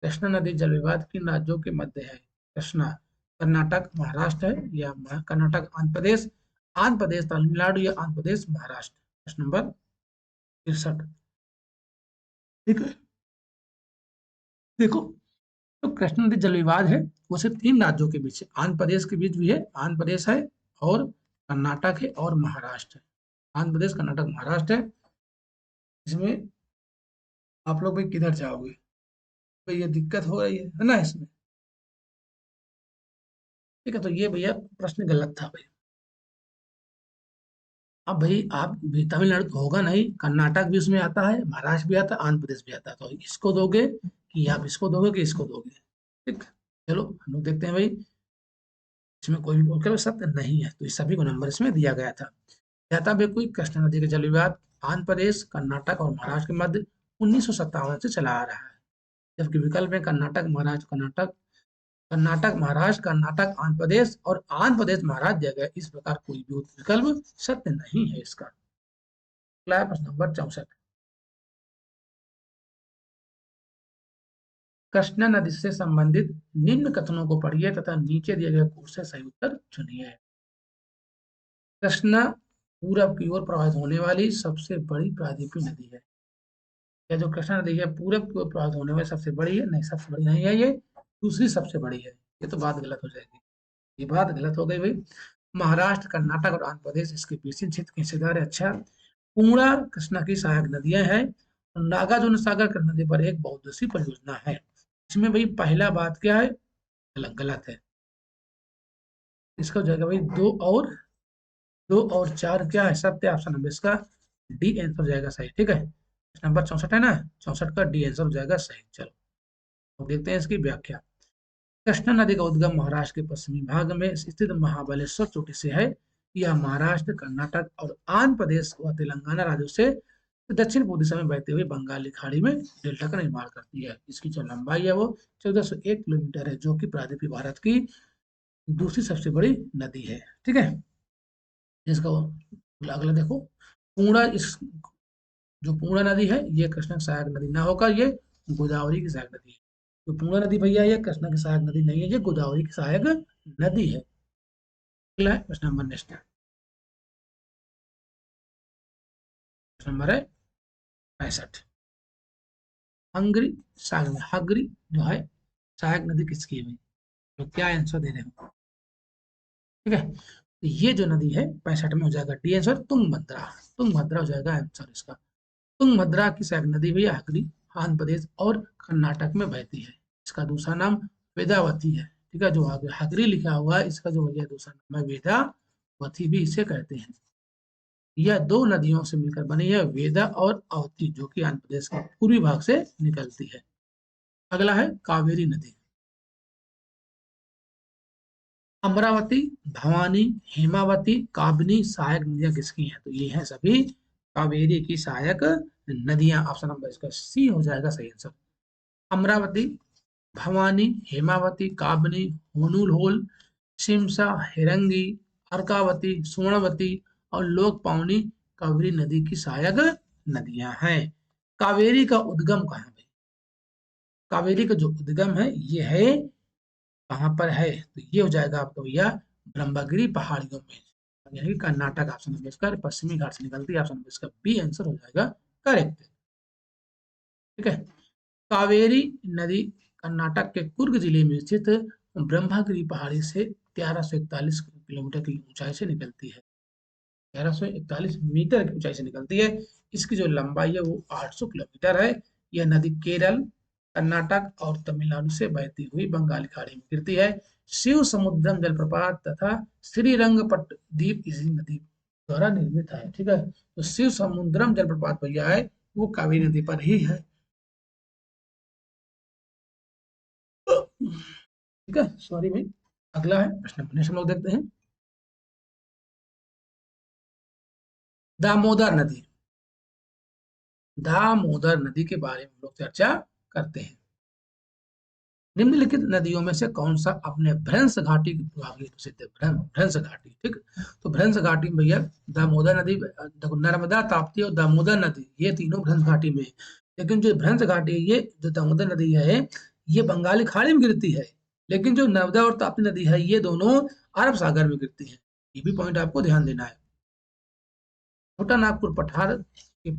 Speaker 1: कृष्णा नदी जल विवाद किन राज्यों के मध्य है? कृष्णा कर्नाटक महाराष्ट्र है, या कर्नाटक आंध्र प्रदेश तमिलनाडु, या आंध्र प्रदेश महाराष्ट्र? प्रश्न नंबर 63। ठीक है, देखो, तो कृष्णा नदी जल विवाद है वो सिर्फ 3 राज्यों के बीच है, आंध्र प्रदेश के बीच भी है, आंध्र प्रदेश है और कर्नाटक है और महाराष्ट्र है। आंध्र प्रदेश, कर्नाटक, महाराष्ट्र है। इसमें आप लोग भी किधर जाओगे तो ये दिक्कत हो रही है ना इसमें। ठीक है, तो ये भैया प्रश्न गलत था भाई। अब भाई आप तमिलनाडु तो होगा नहीं, कर्नाटक भी उसमें आता है, महाराष्ट्र भी आता है, आंध्र प्रदेश भी आता है, तो इसको दोगे कि आप इसको दोगे कि इसको दोगे? ठीक, चलो हम लोग देखते हैं भाई, इसमें कोई भी उत्तर सत्य नहीं है, तो इस सभी को नंबर इसमें दिया गया था। कहता भी कोई कृष्णा नदी का जल विवाद आंध्र प्रदेश, कर्नाटक और महाराष्ट्र के मध्य 1957 से चला आ रहा है। जबकि विकल्प में कर्नाटक, महाराष्ट्र, कर्नाटक, कर्नाटक, महाराष्ट्र, कर्नाटक, आंध्र प्रदेश और आंध्र प्रदेश, महाराष्ट्र दिया गया। इस प्रकार कोई भी विकल्प सत्य नहीं है इसका। अगला है प्रश्न नंबर 64। कृष्णा नदी से संबंधित निम्न कथनों को पढ़िए तथा नीचे दिए गए कोर्स से सही उत्तर चुनिए। कृष्णा पूरब की ओर प्रवाहित होने वाली सबसे बड़ी प्रायद्वीपीय नदी है। या जो कृष्णा नदी है पूरब की ओर प्रवाहित होने वाली सबसे बड़ी है? नहीं, सबसे बड़ी नहीं है ये, दूसरी सबसे बड़ी है। ये तो बात गलत हो जाएगी, ये बात गलत हो गई भाई। महाराष्ट्र, कर्नाटक और आंध्र प्रदेश इसके बीच क्षेत्र के हिस्सेदार है। अच्छा, पूर्णा कृष्णा की सहायक नदियां हैं। नागार्जुन सागर कृष्णा नदी पर एक बहुउद्देशीय परियोजना है। इसमें भाई पहला बात क्या है, गलत गलत है। इसका हो जाएगा भाई 2 और 4 क्या है, सत्य ऑप्शन नंबर इसका डी आंसर हो जाएगा सही। ठीक है, नंबर 64 है ना, 64 का डी आंसर हो जाएगा सही। चलो तो देखते हैं इसकी व्याख्या। कृष्णा नदी का उद्गम महाराष्ट्र के पश्चिमी भाग में स्थित महाबलेश्वर चोटी से है। यह महाराष्ट्र, कर्नाटक और आंध्र प्रदेश व तेलंगाना राज्यों से दक्षिण पूर्व दिशा में बहते हुए बंगाली खाड़ी में डेल्टा का निर्माण करती है। इसकी जो लंबाई है वो 1401 किलोमीटर है, जो कि प्रायद्वीपीय भारत की दूसरी सबसे बड़ी नदी है। ठीक है, इसका अगला देखो, पूर्णा, इस जो पूर्णा नदी है ये कृष्णा की सहायक नदी ना होकर ये गोदावरी की सहायक नदी है। तो पूर्णा नदी भैया ये कृष्णा की सहायक नदी नहीं है, ये गोदावरी की सहायक नदी है। अगला है प्रश्न नंबर नेक्स्ट, प्रश्न नंबर है 65। हंगरी सागर, हगरी जो है सहायक नदी किसकी है? तो क्या आंसर दे रहे हो? ठीक है, तो ये जो नदी है 65 में हो जाएगा डी आंसर तुंगभद्रा। तुंगभद्रा हो जाएगा आंसर इसका। तुंगभद्रा की सहायक नदी भैया हगरी आंध्र प्रदेश और कर्नाटक में बहती है। इसका दूसरा नाम वेदावती है। ठीक है, जो आगे हगरी लिखा हुआ है इसका जो भैया दूसरा नाम है वेदावती भी इसे कहते हैं। यह दो नदियों से मिलकर बनी है, वेदा और अवती, जो कि आंध्र प्रदेश के पूर्वी भाग से निकलती है। अगला है कावेरी नदी। अमरावती, भवानी, हेमावती, काबनी सहायक नदियां किसकी हैं? तो ये हैं सभी कावेरी की सहायक नदियां। ऑप्शन नंबर इसका सी हो जाएगा सही आंसर। अमरावती, भवानी, हेमावती, काबनी, होनुल होल, शिमसा, हिरंगी, अर्कावती, सुवर्णवती और लोकपावनी कावेरी नदी की सहायक नदियां हैं। कावेरी का उद्गम कहाँ है? कावेरी का जो उद्गम है ये है, कहाँ पर है? तो ये हो जाएगा आपका भैया ब्रह्मगिरी पहाड़ियों में, यानी कि कर्नाटक। ऑप्शन नंबर इसका पश्चिमी घाट से निकलती है। ऑप्शन नंबर इसका बी आंसर हो जाएगा करेक्ट। ठीक है। कावेरी नदी कर्नाटक के कुर्ग जिले में स्थित ब्रह्मगिरी पहाड़ी से 1341 किलोमीटर की ऊंचाई से निकलती है। 1341 मीटर की ऊंचाई से निकलती है। इसकी जो लंबाई है वो 800 किलोमीटर है। यह नदी केरल, कर्नाटक और तमिलनाडु से बहती हुई बंगाल की खाड़ी में गिरती है। शिव समुद्रम जलप्रपात तथा श्रीरंगपट्ट द्वीप इसी नदी द्वारा निर्मित है। ठीक है, तो शिव समुद्रम जलप्रपात भैया है वो कावेरी नदी पर ही है। ठीक है, सॉरी भाई। अगला है प्रश्न नेक्स्ट हम लोग देखते हैं। दामोदर नदी। दामोदर नदी के बारे में हम लोग चर्चा करते हैं। निम्नलिखित नदियों में से कौन सा अपने भ्रंश घाटी की प्रभावी प्रसिद्ध है? भ्रंश घाटी। ठीक, तो भ्रंश घाटी में भैया दामोदर नदी, देखो नर्मदा, ताप्ती और दामोदर नदी ये तीनों भ्रंश घाटी में है। लेकिन जो भ्रंश घाटी है, ये जो दामोदर नदी है ये बंगाली खाड़ी में गिरती है। लेकिन जो नर्मदा और ताप्ती नदी है ये दोनों अरब सागर में गिरती है। ये भी पॉइंट आपको ध्यान देना है। छोटा नागपुर पठार के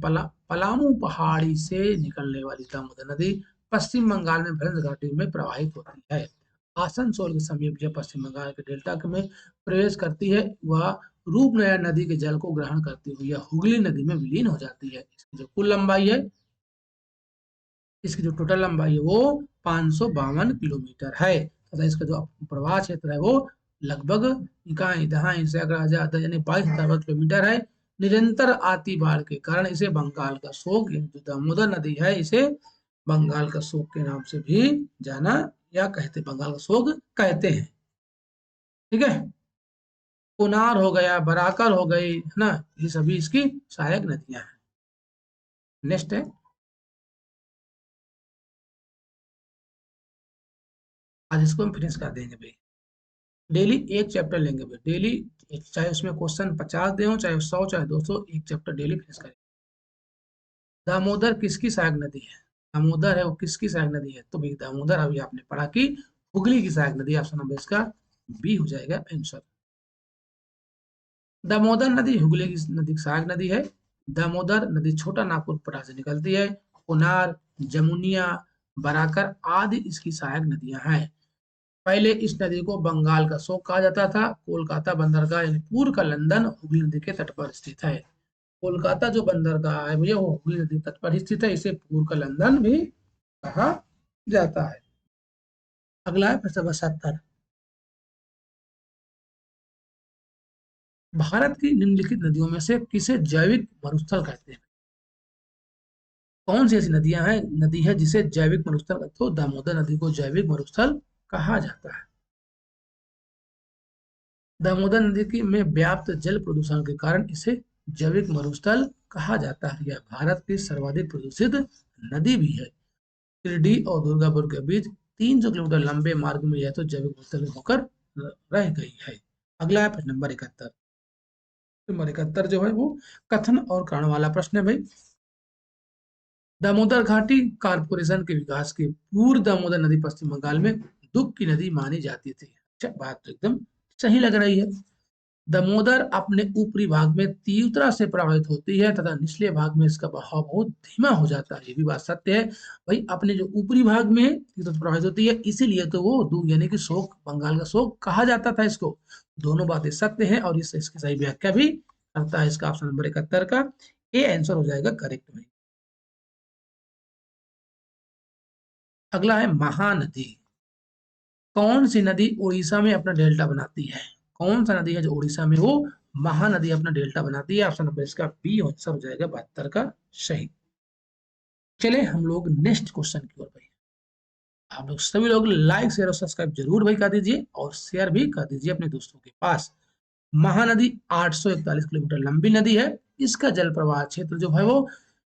Speaker 1: पलामू पहाड़ी से निकलने वाली दामोदर नदी पश्चिम बंगाल में भ्रंश घाटी में प्रवाहित होती है। आसनसोल के समीप जब पश्चिम बंगाल के डेल्टा में प्रवेश करती है वह रूपनारायण नदी के जल को ग्रहण करती हुई हुगली नदी में विलीन हो जाती है। इसकी जो कुल लंबाई है, इसकी जो टोटल लंबाई है वो 552 किलोमीटर है तथा इसका जो प्रवाह क्षेत्र है वो लगभग इकाई दहाई सैकड़ा हजार यानी 22,000 किलोमीटर है। निरंतर आती बाढ़ के कारण इसे बंगाल का शोक, जो दामोदर नदी है इसे बंगाल का शोक के नाम से भी जाना या कहते, बंगाल का शोक कहते हैं। ठीक है, कोनार हो गया, बराकर हो गई, है ना, ये सभी इसकी सहायक नदियां हैं। नेक्स्ट है, आज इसको हम फिनिश कर देंगे भाई। डेली एक चैप्टर लेंगे भाई, डेली, चाहे उसमें क्वेश्चन 50 दे हो, चाहे 100, चाहे 200, एक चैप्टर डेली फिनिश करें। दामोदर किसकी सहायक नदी है? दामोदर है वो किसकी सहायक नदी है? तो भाई दामोदर अभी आपने पढ़ा कि हुगली की सहायक नदी। ऑप्शन नंबर इसका बी हो जाएगा आंसर। दामोदर नदी हुगली की नदी की सहायक नदी है। दामोदर नदी छोटा नागपुर पठार से निकलती है। कोनार, जमुनिया, बराकर आदि इसकी सहायक नदियां हैं। पहले इस नदी को बंगाल का शोक कहा जाता था। कोलकाता बंदरगाह यानी पूर्व का लंदन हुगली नदी के तट पर स्थित है। कोलकाता जो बंदरगाह है भैया वो हुगली नदी तट पर स्थित है। इसे पूर्व का लंदन भी कहा जाता है। अगला है प्रश्न नंबर 70। भारत की निम्नलिखित नदियों में से किसे जैविक मरुस्थल कहते हैं? कौन सी ऐसी नदियां हैं, नदी है जिसे जैविक मरुस्थल कहते हैं? तो दामोदर नदी को जैविक मरुस्थल कहा जाता है। दामोदर नदी की में व्याप्त जल प्रदूषण के कारण इसे जैविक मरुस्थल कहा जाता है। यह भारत की सर्वाधिक प्रदूषित नदी भी है। शिरडी और दुर्गापुर के बीच 300 किलोमीटर लंबे मार्ग में यह तो जैविक मरुस्थल होकर रह गई है। अगला है प्रश्न नंबर 71। नंबर 71 जो है वो कथन और कारण वाला प्रश्न है भाई। दामोदर घाटी कारपोरेशन के विकास के पूर्व दामोदर नदी पश्चिम बंगाल में दुख की नदी मानी जाती थी। अच्छा, बात तो एकदम सही लग रही है। दामोदर अपने ऊपरी भाग में तीव्रता से प्रभावित होती है तथा निचले भाग में इसका बहाव बहुत धीमा हो जाता है। ये भी बात सत्य है भाई, अपने जो ऊपरी भाग में तीव्रता से प्रभावित होती है इसीलिए तो वो दुख यानी कि शोक, बंगाल का शोक कहा जाता था इसको। दोनों बातें सत्य हैं और इसकी सही व्याख्या भी करता है। इसका ऑप्शन नंबर 71 का ए आंसर हो जाएगा करेक्ट भाई। अगला है महानदी। कौन सी नदी उड़ीसा में अपना डेल्टा बनाती है? कौन सा नदी है जो उड़ीसा में वो महानदी अपना डेल्टा बनाती है। ऑप्शन नंबर इसका बी आंसर हो जाएगा 72 का सही। चले हम लोग नेक्स्ट क्वेश्चन की ओर भाई। आप लोग सभी लोग लाइक शेयर और सब्सक्राइब जरूर भाई कर दीजिए और शेयर भी कर दीजिए अपने दोस्तों के पास। महानदी 841 किलोमीटर लंबी नदी है। इसका जल प्रवाह क्षेत्र जो है वो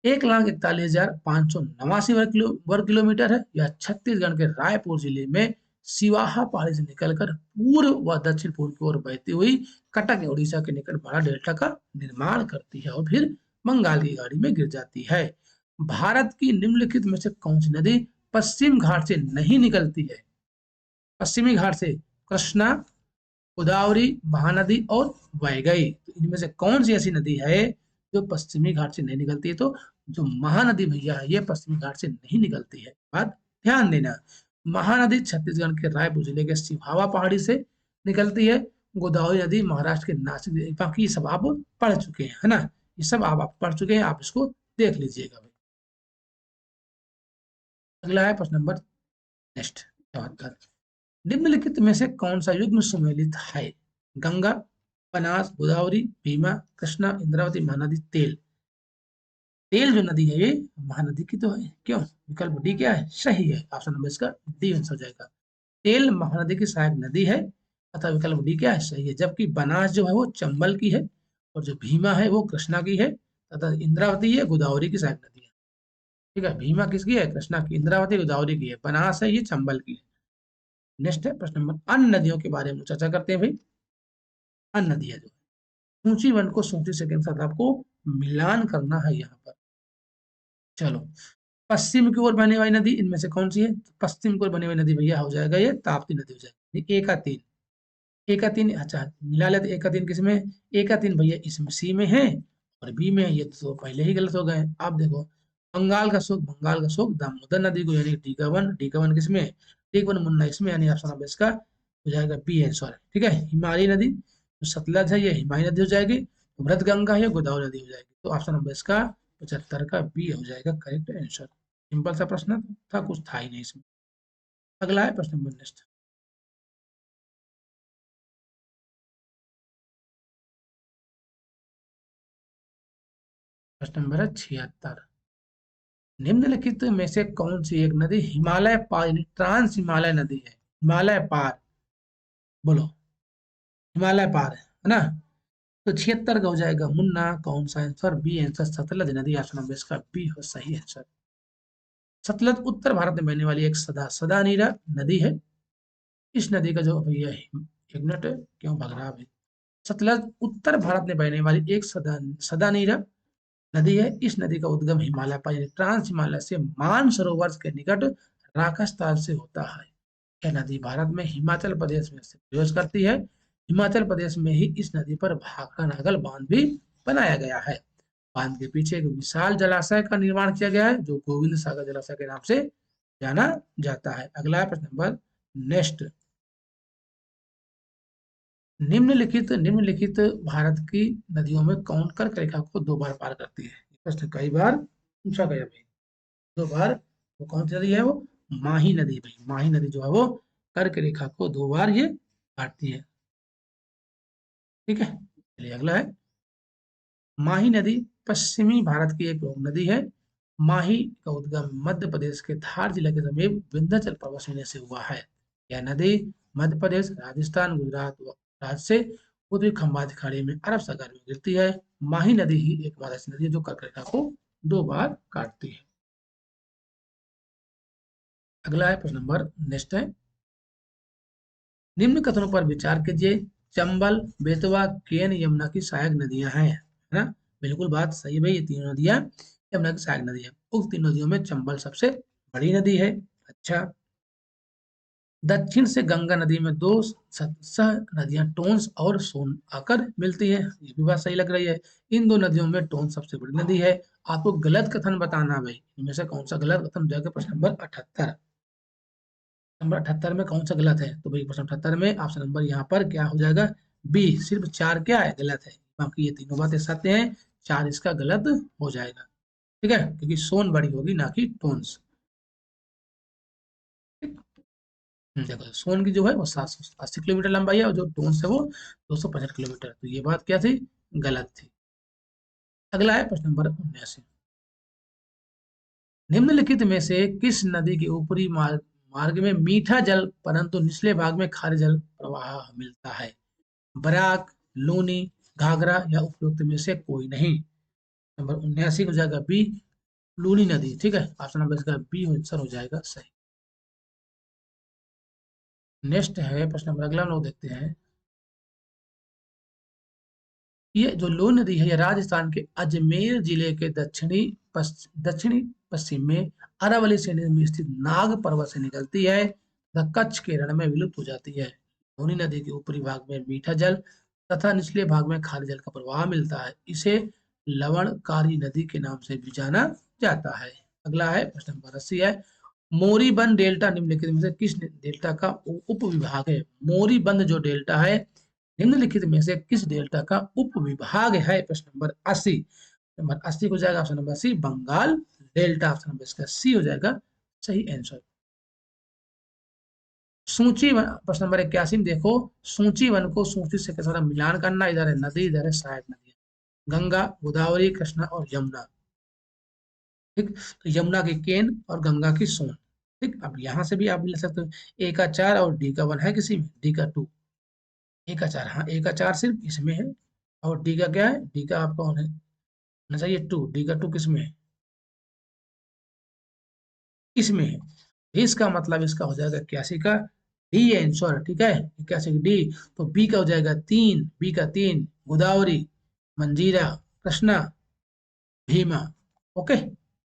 Speaker 1: 1,41,589 वर्ग किलोमीटर है। यह छत्तीसगढ़ के रायपुर जिले में सिवाहा पहाड़ी से निकलकर पूर्व व दक्षिण पूर्व की ओर बहती हुई कटक उड़ीसा के निकट बड़ा डेल्टा का निर्माण करती है और फिर बंगाल की खाड़ी में गिर जाती है। भारत की निम्नलिखित में से कौन सी नदी पश्चिम घाट से नहीं निकलती है? पश्चिमी घाट से कृष्णा, गोदावरी, महानदी और वैगई। तो इनमें से कौन सी ऐसी नदी है जो पश्चिमी घाट से नहीं निकलती है? तो जो महानदी भैया है ये पश्चिमी घाट से नहीं निकलती है। बात ध्यान देना, महानदी छत्तीसगढ़ के रायपुर जिले के सिहावा पहाड़ी से निकलती है। गोदावरी नदी महाराष्ट्र के नासिक। बाकी सब आप पढ़ चुके हैं, है ना? ये सब आप पढ़ चुके हैं, आप इसको देख लीजिएगा भाई। अगला है प्रश्न नंबर नेक्स्ट 74। निम्नलिखित में से कौन सा युग्म सुमेलित है? गंगा, बनास, गोदावरी, भीमा, कृष्णा, इंद्रावती, महानदी। तेल। तेल जो नदी है ये महानदी की तो है। क्यों? विकल्प डी क्या है? सही है। ऑप्शन नंबर इसका डी आंसर हो जाएगा। तेल महानदी की सहायक नदी है अतः विकल्प डी क्या है? सही है। जबकि बनास जो है वो चंबल की है और जो भीमा है वो कृष्णा की है तथा इंद्रावती है गोदावरी की सहायक नदी है। ठीक है, भीमा किसकी है? कृष्णा की। इंद्रावती गोदावरी की है। बनास है ये चंबल की है। नेक्स्ट है प्रश्न नंबर, अन्य नदियों के बारे में चर्चा करते हैं भाई। अन्य नदियां जो सूची 1 को सूची 2 के साथ आपको मिलान करना है यहाँ पर। चलो, पश्चिम की ओर बहने वाली नदी इनमें से कौन सी है? तो पश्चिम की ओर बहने वाली नदी भैया हो जाएगा ये ताप्ती नदी हो जाएगी। ए का 3, ए का 3। अच्छा मिला लेते, ए का 3 किसमें? ए का 3 भैया इसमें सी में है और बी में है। ये तो पहले ही गलत हो गए। आप देखो, बंगाल का शोक दामोदर नदी को, यानी डी का 1, डी का 1 किसमें? डी का 1 मुन्ना इसमें, यानी ऑप्शन नंबर इसका हो जाएगा बी आंसर। ठीक है, हिमालय नदी जो सतलज है ये हिमालय नदी हो जाएगी। भ्रत गंगा है गोदावरी नदी हो जाएगी। तो ऑप्शन नंबर इसका 75 का बी हो जाएगा करेक्ट आंसर। सिंपल सा प्रश्न था, कुछ था ही नहीं इसमें। अगला है प्रश्न नंबर नेक्स्ट। प्रश्न नंबर है 76। निम्नलिखित में से कौन सी एक नदी हिमालय पार यानी ट्रांस हिमालय नदी है? हिमालय पार, बोलो। हिमालय पार है ना? तो 76 का हो जाएगा मुन्ना। कौन सा आंसर? बी आंसर सतलज नदी। ऑप्शन नंबर इसका बी हो सही आंसर। सतलज उत्तर भारत में बहने वाली एक सदा नीरा नदी है। इस नदी का जो भैया एक मिनट, क्यों भाग रहा है? सतलज उत्तर भारत में बहने वाली एक सदा नीरा नदी है। इस नदी का उद्गम हिमालय पर यानी ट्रांस हिमालय से मानसरोवर के निकट राकस्थान से होता है। यह नदी भारत में हिमाचल प्रदेश में से प्रवेश करती है। हिमाचल प्रदेश में ही इस नदी पर भाखड़ा नागल बांध भी बनाया गया है। बांध के पीछे एक विशाल जलाशय का निर्माण किया गया है जो गोविंद सागर जलाशय के नाम से जाना जाता है। अगला प्रश्न नंबर नेक्स्ट। निम्नलिखित भारत की नदियों में कौन कर्क रेखा को 2 बार पार करती है? प्रश्न कई बार पूछा गया भाई। 2 बार वो कौन सी नदी है? वो माही नदी भाई। माही नदी जो है वो कर्क रेखा को 2 बार ये काटती है। ठीक है, चलिए अगला है। माही नदी पश्चिमी भारत की एक प्रमुख नदी है। माही का उद्गम मध्य प्रदेश के धार जिले के समीप विंध्याचल पर्वत श्रेणी से हुआ है। यह नदी मध्य प्रदेश, राजस्थान, गुजरात राज्य से उत्तरी खंबात खाड़ी में अरब सागर में गिरती है। माही नदी ही एकमात्र ऐसी नदी है जो कर्क रेखा को 2 बार काटती है। अगला है प्रश्न नंबर नेक्स्ट है। निम्न कथनों पर विचार कीजिए। चंबल, बेतवा, केन यमुना की सहायक नदियां हैं, है ना? बिल्कुल बात सही है भाई, ये तीनों नदियां यमुना की सहायक नदी है। उक्त तीन नदियों में चंबल सबसे बड़ी नदी है। अच्छा, दक्षिण से गंगा नदी में 2 सह नदियां टोंस और सोन आकर मिलती है। ये भी बात सही लग रही है। इन 2 नदियों में टोंस सबसे बड़ी नदी है। आपको गलत कथन बताना भाई, इनमें से कौन सा गलत कथन जाएगा? प्रश्न नंबर 78। नंबर 78 में कौन सा गलत है? तो भाई प्रश्न 78 में ऑप्शन नंबर यहाँ पर क्या हो जाएगा? बी। सिर्फ 4 क्या है? गलत है। बाकी ये तीनों बातें सत्य हैं, 4 इसका गलत हो जाएगा। ठीक है, क्योंकि सोन बड़ी होगी ना कि टोन्स। देखो सोन की जो है वो 780 किलोमीटर लंबाई है और जो टोन्स है वो 265 किलोमीटर। तो ये बात क्या थी, गलत थी। अगला है प्रश्न नंबर 79। निम्नलिखित में से किस नदी के ऊपरी मार्ग में मीठा जल परंतु निचले भाग में खारे जल प्रवाह मिलता है? बराक, लूनी, घाघरा या उपरोक्त में से कोई नहीं। नंबर 79 हो जाएगा बी, लूनी नदी। ठीक है, ऑप्शन नंबर इसका बी आंसर हो जाएगा सही। नेक्स्ट है प्रश्न नंबर, अगला हम लोग देखते हैं। ये जो लूनी नदी है, ये राजस्थान के अजमेर जिले के दक्षिणी पश्चिम में अरावली श्रेणी में स्थित नाग पर्वत से निकलती है तथा कच्छ के रण में विलुप्त हो जाती है। लूनी नदी के ऊपरी भाग में मीठा जल तथा निचले भाग में खारे जल का प्रवाह मिलता है। इसे लवणकारी नदी के नाम से भी जाना जाता है। अगला है प्रश्न नंबर 80 है। मोरीबंद डेल्टा निम्नलिखित में से किस डेल्टा का उप विभाग है? मोरीबंद जो डेल्टा है निम्नलिखित में से किस डेल्टा का उप विभाग है? प्रश्न नंबर 80। नंबर 80 हो जाएगा option number C, Bengal delta. Option number इसका सी हो जाएगा सही आंसर। सूची प्रश्न नंबर 81 में देखो, सूची वन को सूची से के साथ मिलान करना। इधर है नदी, इधर है सहायक नदी, गंगा, गोदावरी, कृष्णा और यमुना। ठीक, तो यमुना की केन और गंगा की सोन। ठीक, अब यहां से भी आप ले सकते हो। ए का 4 और डी का 1 है किसी में, डी का 2। ए का 4, हाँ ए का 4 सिर्फ इसमें है। और डी का क्या है, डी का आपका होना चाहिए 2, डी का 2 किसमें है, इसमें है। इसका मतलब इसका हो जाएगा 81 का डी आंसर। ठीक है, 81 डी। तो बी का हो जाएगा 3, बी का 3 गोदावरी, मंजीरा, कृष्णा, भीमा। ओके,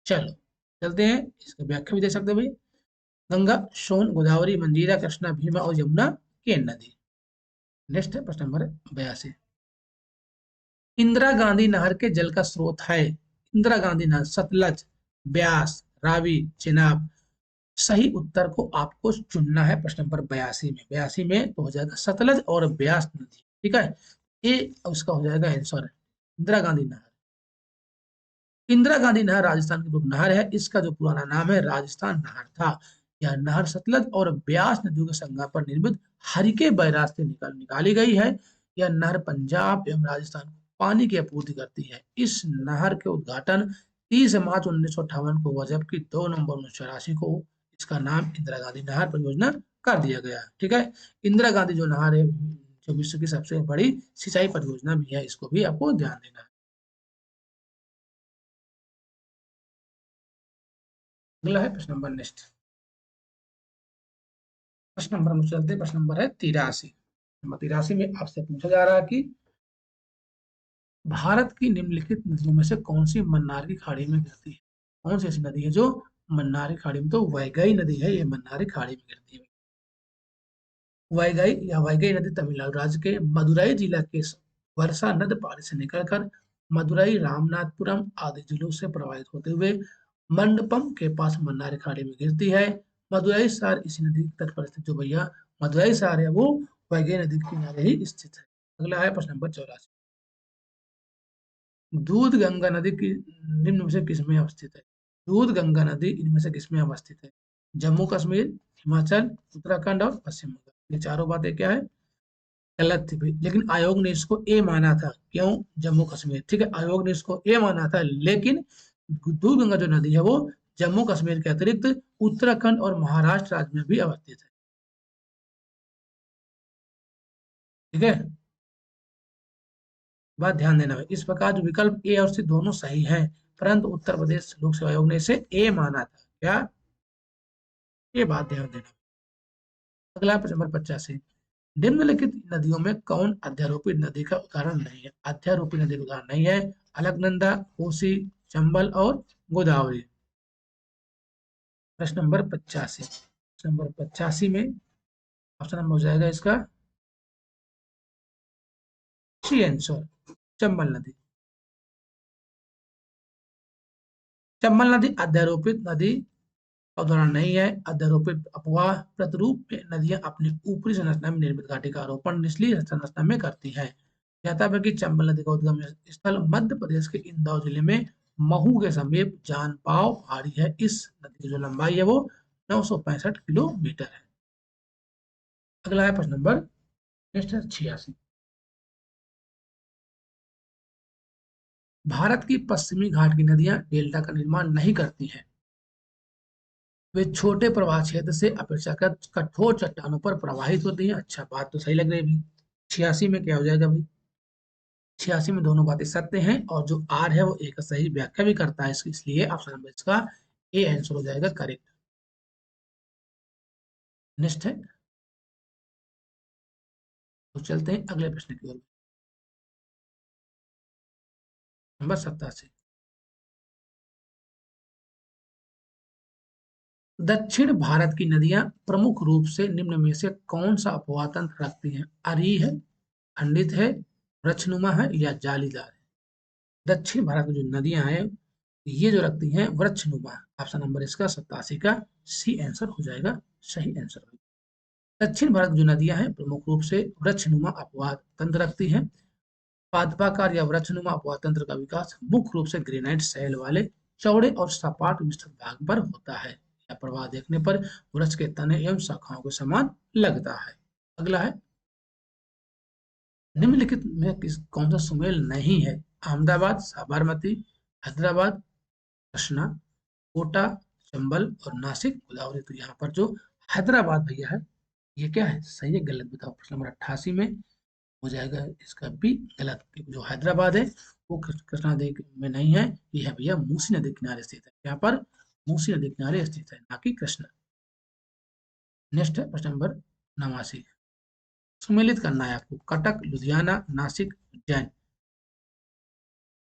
Speaker 1: चलो चलते हैं। इसका व्याख्या भी दे सकते हैं भाई। गंगा, सोन, गोदावरी, मंजीरा, कृष्णा, भीमा और यमुना केन नदी। नेक्स्ट है प्रश्न नंबर 82। इंदिरा गांधी नहर के जल का स्रोत है? इंदिरा गांधी नहर सतलज, ब्यास, रावी, चेनाब। सही उत्तर को आपको चुनना है प्रश्न नंबर 82 में। 82 में तो हो जाएगा सतलज और ब्यास नदी। ठीक है, ये उसका हो जाएगा आंसर इंदिरा गांधी नहर। इंदिरा गांधी नहर राजस्थान की प्रमुख नहर है। इसका जो पुराना नाम है राजस्थान नहर था। यह नहर सतलज और ब्यास नदियों के संगम पर निर्मित हरिके बैराज से निकाली गई है। यह नहर पंजाब एवं राजस्थान को पानी की आपूर्ति करती है। इस नहर के उद्घाटन 30 मार्च 1958 को हुआ, जबकि 2 नवंबर 1984 को इसका नाम इंदिरा गांधी नहर परियोजना कर दिया गया। ठीक है, इंदिरा गांधी जो नहर है, जो विश्व की सबसे बड़ी सिंचाई परियोजना भी है, इसको भी आपको ध्यान देना है। अगला है प्रश्न नंबर नेक्स्ट। प्रश्न नंबर हम चलते हैं, प्रश्न नंबर है 83। नंबर 83 में आपसे पूछा जा रहा है कि भारत की निम्नलिखित नदियों में से कौन सी मन्नार की खाड़ी में गिरती है? कौन सी ऐसी नदी है जो मन्नार की खाड़ी में, तो वैगई नदी है, ये मन्नार की खाड़ी में गिरती है। वैगई या वैगई नदी तमिलनाडु राज्य के मदुरई जिला के वर्षा नद पारी से निकलकर मदुरई, रामनाथपुरम आदि जिलों से प्रवाहित होते हुए मंडपम के पास मन्नार की खाड़ी में गिरती है। मदुरई शहर इसी नदी के तट पर स्थित, जो भैया मदुरई शहर है वो वैगई नदी के किनारे ही स्थित है। अगला है प्रश्न नंबर 84। दूध गंगा नदी की निम्न में से किसमें अवस्थित है? दूध गंगा नदी इनमें से किसमें अवस्थित है? जम्मू कश्मीर, हिमाचल, उत्तराखंड और पश्चिम बंगाल। ये चारों बातें क्या है, गलत थी भाई। लेकिन आयोग ने इसको ए माना था। क्यों? जम्मू कश्मीर। ठीक है, आयोग ने इसको ए माना था, लेकिन दूध गंगा जो नदी है वो जम्मू कश्मीर के अतिरिक्त उत्तराखंड और महाराष्ट्र राज्य में भी अवस्थित है। ठीक है, बात ध्यान देना है। इस प्रकार जो विकल्प ए और सी दोनों सही हैं, परंतु उत्तर प्रदेश लोक सेवा आयोग ने इसे ए माना था। क्या? ये बात ध्यान देना। अगला प्रश्न नंबर 85। निम्नलिखित नदियों में कौन अध्यारोपित नदी का उदाहरण नहीं है? अध्यारोपित नदी का उदाहरण नहीं है। अलकनंदा, कोसी, चंबल और गोदावरी। प्रश्न नंबर 85। प्रश्न नंबर 85 में ऑप्शन नंबर हो जाएगा इसका सी आंसर, चंबल नदी। चंबल नदी अध्यारोपित नदी का उदाहरण नहीं है। अध्यारोपित अपवाह प्रतिरूप नदियां अपनी ऊपरी संरचना में निर्मित घाटी का आरोपण निचली संरचना में करती है। कहता है कि चंबल नदी का उद्गम स्थल मध्य प्रदेश के इंदौर जिले में महू के समीप जानपाव पहाड़ी है। इस नदी की जो लंबाई है वो 965 किलोमीटर है। अगला है प्रश्न नंबर नेक्स्ट है 86। भारत की पश्चिमी घाट की नदियां डेल्टा का निर्माण नहीं करती हैं। वे छोटे प्रवाह क्षेत्र से अपेक्षाकृत कठोर चट्टानों पर प्रवाहित होती हैं। अच्छा, बात तो सही लग रही है भाई। 86 में क्या हो जाएगा भाई? 86 में दोनों बातें सत्य हैं और जो आर है वो एक सही व्याख्या भी करता है, इसलिए ऑप्शन नंबर इसका ए आंसर हो जाएगा करेक्ट। नेक्स्ट है, तो चलते हैं अगले प्रश्न की ओर। नंबर 87। दक्षिण भारत की नदियां प्रमुख रूप से निम्न में से कौन सा अपवाह तंत्र रखती हैं? अरी है, खंडित है, वृक्षनुमा है या जालीदार है? दक्षिण भारत की जो नदियां हैं ये जो रखती हैं वृक्षनुमा। ऑप्शन नंबर इसका 87 का सी आंसर हो जाएगा सही आंसर। दक्षिण भारत की जो नदियां हैं प्रमुख रूप से वृक्षनुमा अपवाह तंत्र रखती हैं। पादपाकार या वृक्षनुमा अपवाह तंत्र का विकास मुख्य रूप से ग्रेनाइट शैल वाले चौड़े और सपाट विस्तृत भाग पर होता है। यह प्रवाह देखने पर वृक्ष के तने एवं शाखाओं के समान लगता है। अगला है, निम्नलिखित में किस कौन सा सुमेल नहीं है? अहमदाबाद, साबरमती, हैदराबाद, कृष्णा, कोटा, चंबल और नासिक, गोदावरी। तो यहाँ पर जो हैदराबाद भैया है ये क्या है, सही है गलत बताओ? प्रश्न नंबर 88 में हो जाएगा इसका भी गलत। जो हैदराबाद है वो कृष्णा नदी में नहीं है, ये है भैया मूसी नदी किनारे स्थित है। यहाँ पर मूसी नदी किनारे स्थित है, ना कि कृष्णा। नेक्स्ट है प्रश्न नंबर 89। सुमेलित करना है आपको कटक, लुधियाना, नासिक, उज्जैन।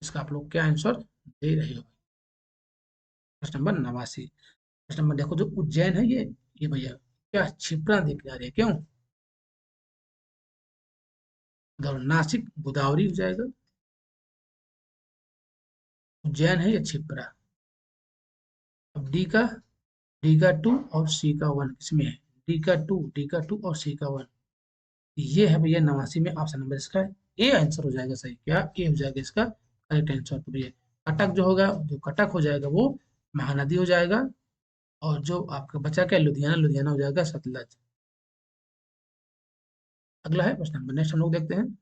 Speaker 1: इसका आप लोग क्या आंसर दे रहे हो? प्रश्न नंबर 89। प्रश्न नंबर देखो, जो उज्जैन है ये भैया क्या क्षिप्रा नदी किनारे है, क्यों? नासिक गोदावरी हो जाएगा, उज्जैन है या छिपरा। अब डी का 2 और सी का 1 इसमें है। डी का 2 और सी का 1 ये है भैया 89 में। ऑप्शन नंबर इसका ए आंसर हो जाएगा सही। क्या ए हो जाएगा इसका करेक्ट आंसर? तो भैया कटक जो होगा, जो कटक हो जाएगा वो महानदी हो जाएगा, और जो आपका बचा क्या लुधियाना, लुधियाना हो जाएगा सतलज। अगला है प्रश्न नंबर नेक्स्ट हम लोग देखते हैं।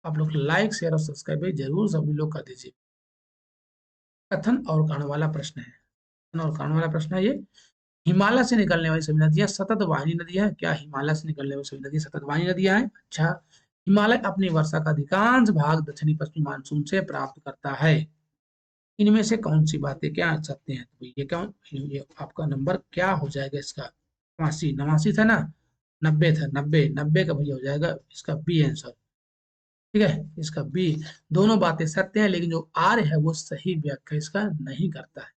Speaker 1: आप लोग लाइक शेयर और सब्सक्राइब जरूर सभी लोग कर दीजिए। कथन और कारण वाला प्रश्न है, कथन और कारण वाला प्रश्न है ये। हिमालय से निकलने वाली सभी नदियां सतत वाहिनी नदियां हैं। क्या हिमालय से निकलने वाली सभी नदियां सतत वाहिनी नदियां हैं? अच्छा, हिमालय अपनी वर्षा का अधिकांश भाग दक्षिणी पश्चिमी मानसून से प्राप्त करता है। इनमें से कौन सी बातें क्या सत्य हैं? तो ये क्या, ये आपका नंबर क्या हो जाएगा इसका? 89, 89 था ना, 90 था, 90, 90 का भैया हो जाएगा इसका बी आंसर। ठीक है, इसका बी। दोनों बातें सत्य हैं, लेकिन जो आर है वो सही व्याख्या इसका नहीं करता है।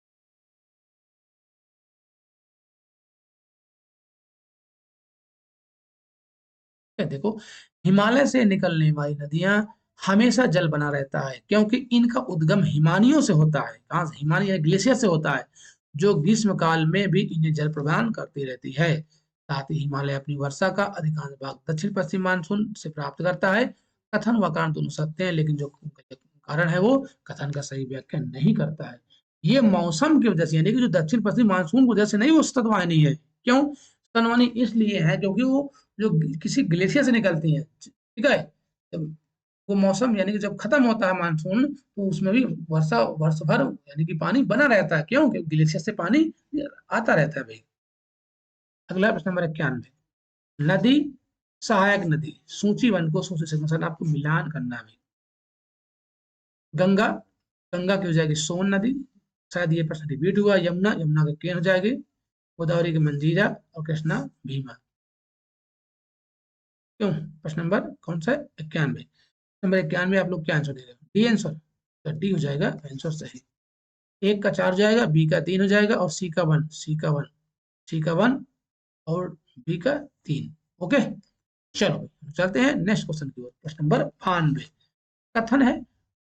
Speaker 1: देखो, हिमालय से निकलने वाली नदियां हमेशा जल बना रहता है, क्योंकि इनका उद्गम हिमानियों से होता है। कहाँ से? हिमालय ग्लेशियर से होता है, जो ग्रीष्म काल में भी इन्हें जल प्रदान करती रहती है। साथ ही हिमालय अपनी वर्षा का अधिकांश भाग दक्षिण पश्चिम मानसून से प्राप्त करता है। कथन व कारण दोनों सत्य हैं, लेकिन जो कारण है वो कथन का सही व्याख्या नहीं करता है। ये मौसम की वजह से, यानी कि जो दक्षिण पश्चिम मानसून की वजह से नहीं, वो सततवाहिनी है। क्यों सततवाहिनी? इसलिए है क्योंकि वो जो किसी ग्लेशियर से निकलती हैं। ठीक है, जब वो मौसम यानी कि जब खत्म होता है मानसून, तो उसमें भी वर्षा वर्ष भर यानी कि पानी बना रहता है। क्यों? क्योंकि ग्लेशियर से पानी आता रहता है भाई। अगला प्रश्न नंबर 91। नदी, सहायक नदी, सूची वन को सूची से आपको मिलान करना है। गंगा, गंगा की हो जाएगी सोन नदी, शायद ये प्रश्न रिपीट हुआ। यमुना, यमुना का केन हो जाएगी। गोदावरी की मंजीरा और कृष्णा भीमा। क्यों? प्रश्न नंबर कौन सा है? 91। नंबर 91 आप लोग क्या आंसर दे रहे हो? D answer. तो डी हो जाएगा आंसर सही। एक का 4 हो जाएगा, बी का 3 हो जाएगा और सी का 1, सी का 1 और बी का 3। ओके, चलो चलते हैं नेक्स्ट क्वेश्चन की ओर। प्रश्न नंबर 92। कथन है,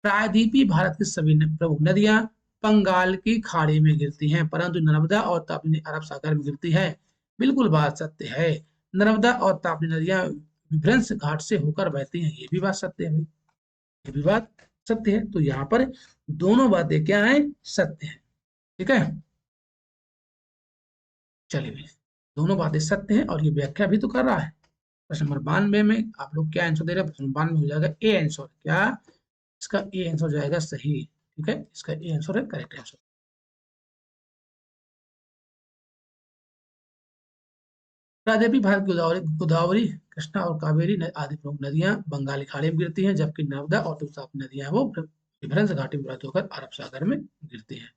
Speaker 1: प्रायद्वीपीय भारत की सभी प्रमुख नदियां बंगाल की खाड़ी में गिरती हैं, परंतु नर्मदा और ताप्ती अरब सागर में गिरती है। बिल्कुल बात सत्य है। नर्मदा और ताप्ती नदियां विभ्रंश घाट से होकर बहती हैं, ये भी बात सत्य है भाई, ये भी बात सत्य है। तो यहाँ पर दोनों बातें क्या है, सत्य है। ठीक है, चलिए दोनों बातें सत्य है और ये व्याख्या भी तो कर रहा है। प्रश्न नंबर 92 में आप लोग क्या आंसर दे रहे हैं, प्रश्न 92 हो जाएगा ए आंसर। क्या इसका ए आंसर जाएगा सही। ठीक है, इसका ए आंसर है करेक्ट आंसर। प्रादेशिक भारत की गोदावरी गोदावरी कृष्णा और कावेरी आदि प्रमुख नदियां बंगाली खाड़ी में गिरती हैं, जबकि नर्मदा और दूसरा नदियां वो भ्रंश घाटी में प्रवाहित होकर अरब सागर में गिरती हैं।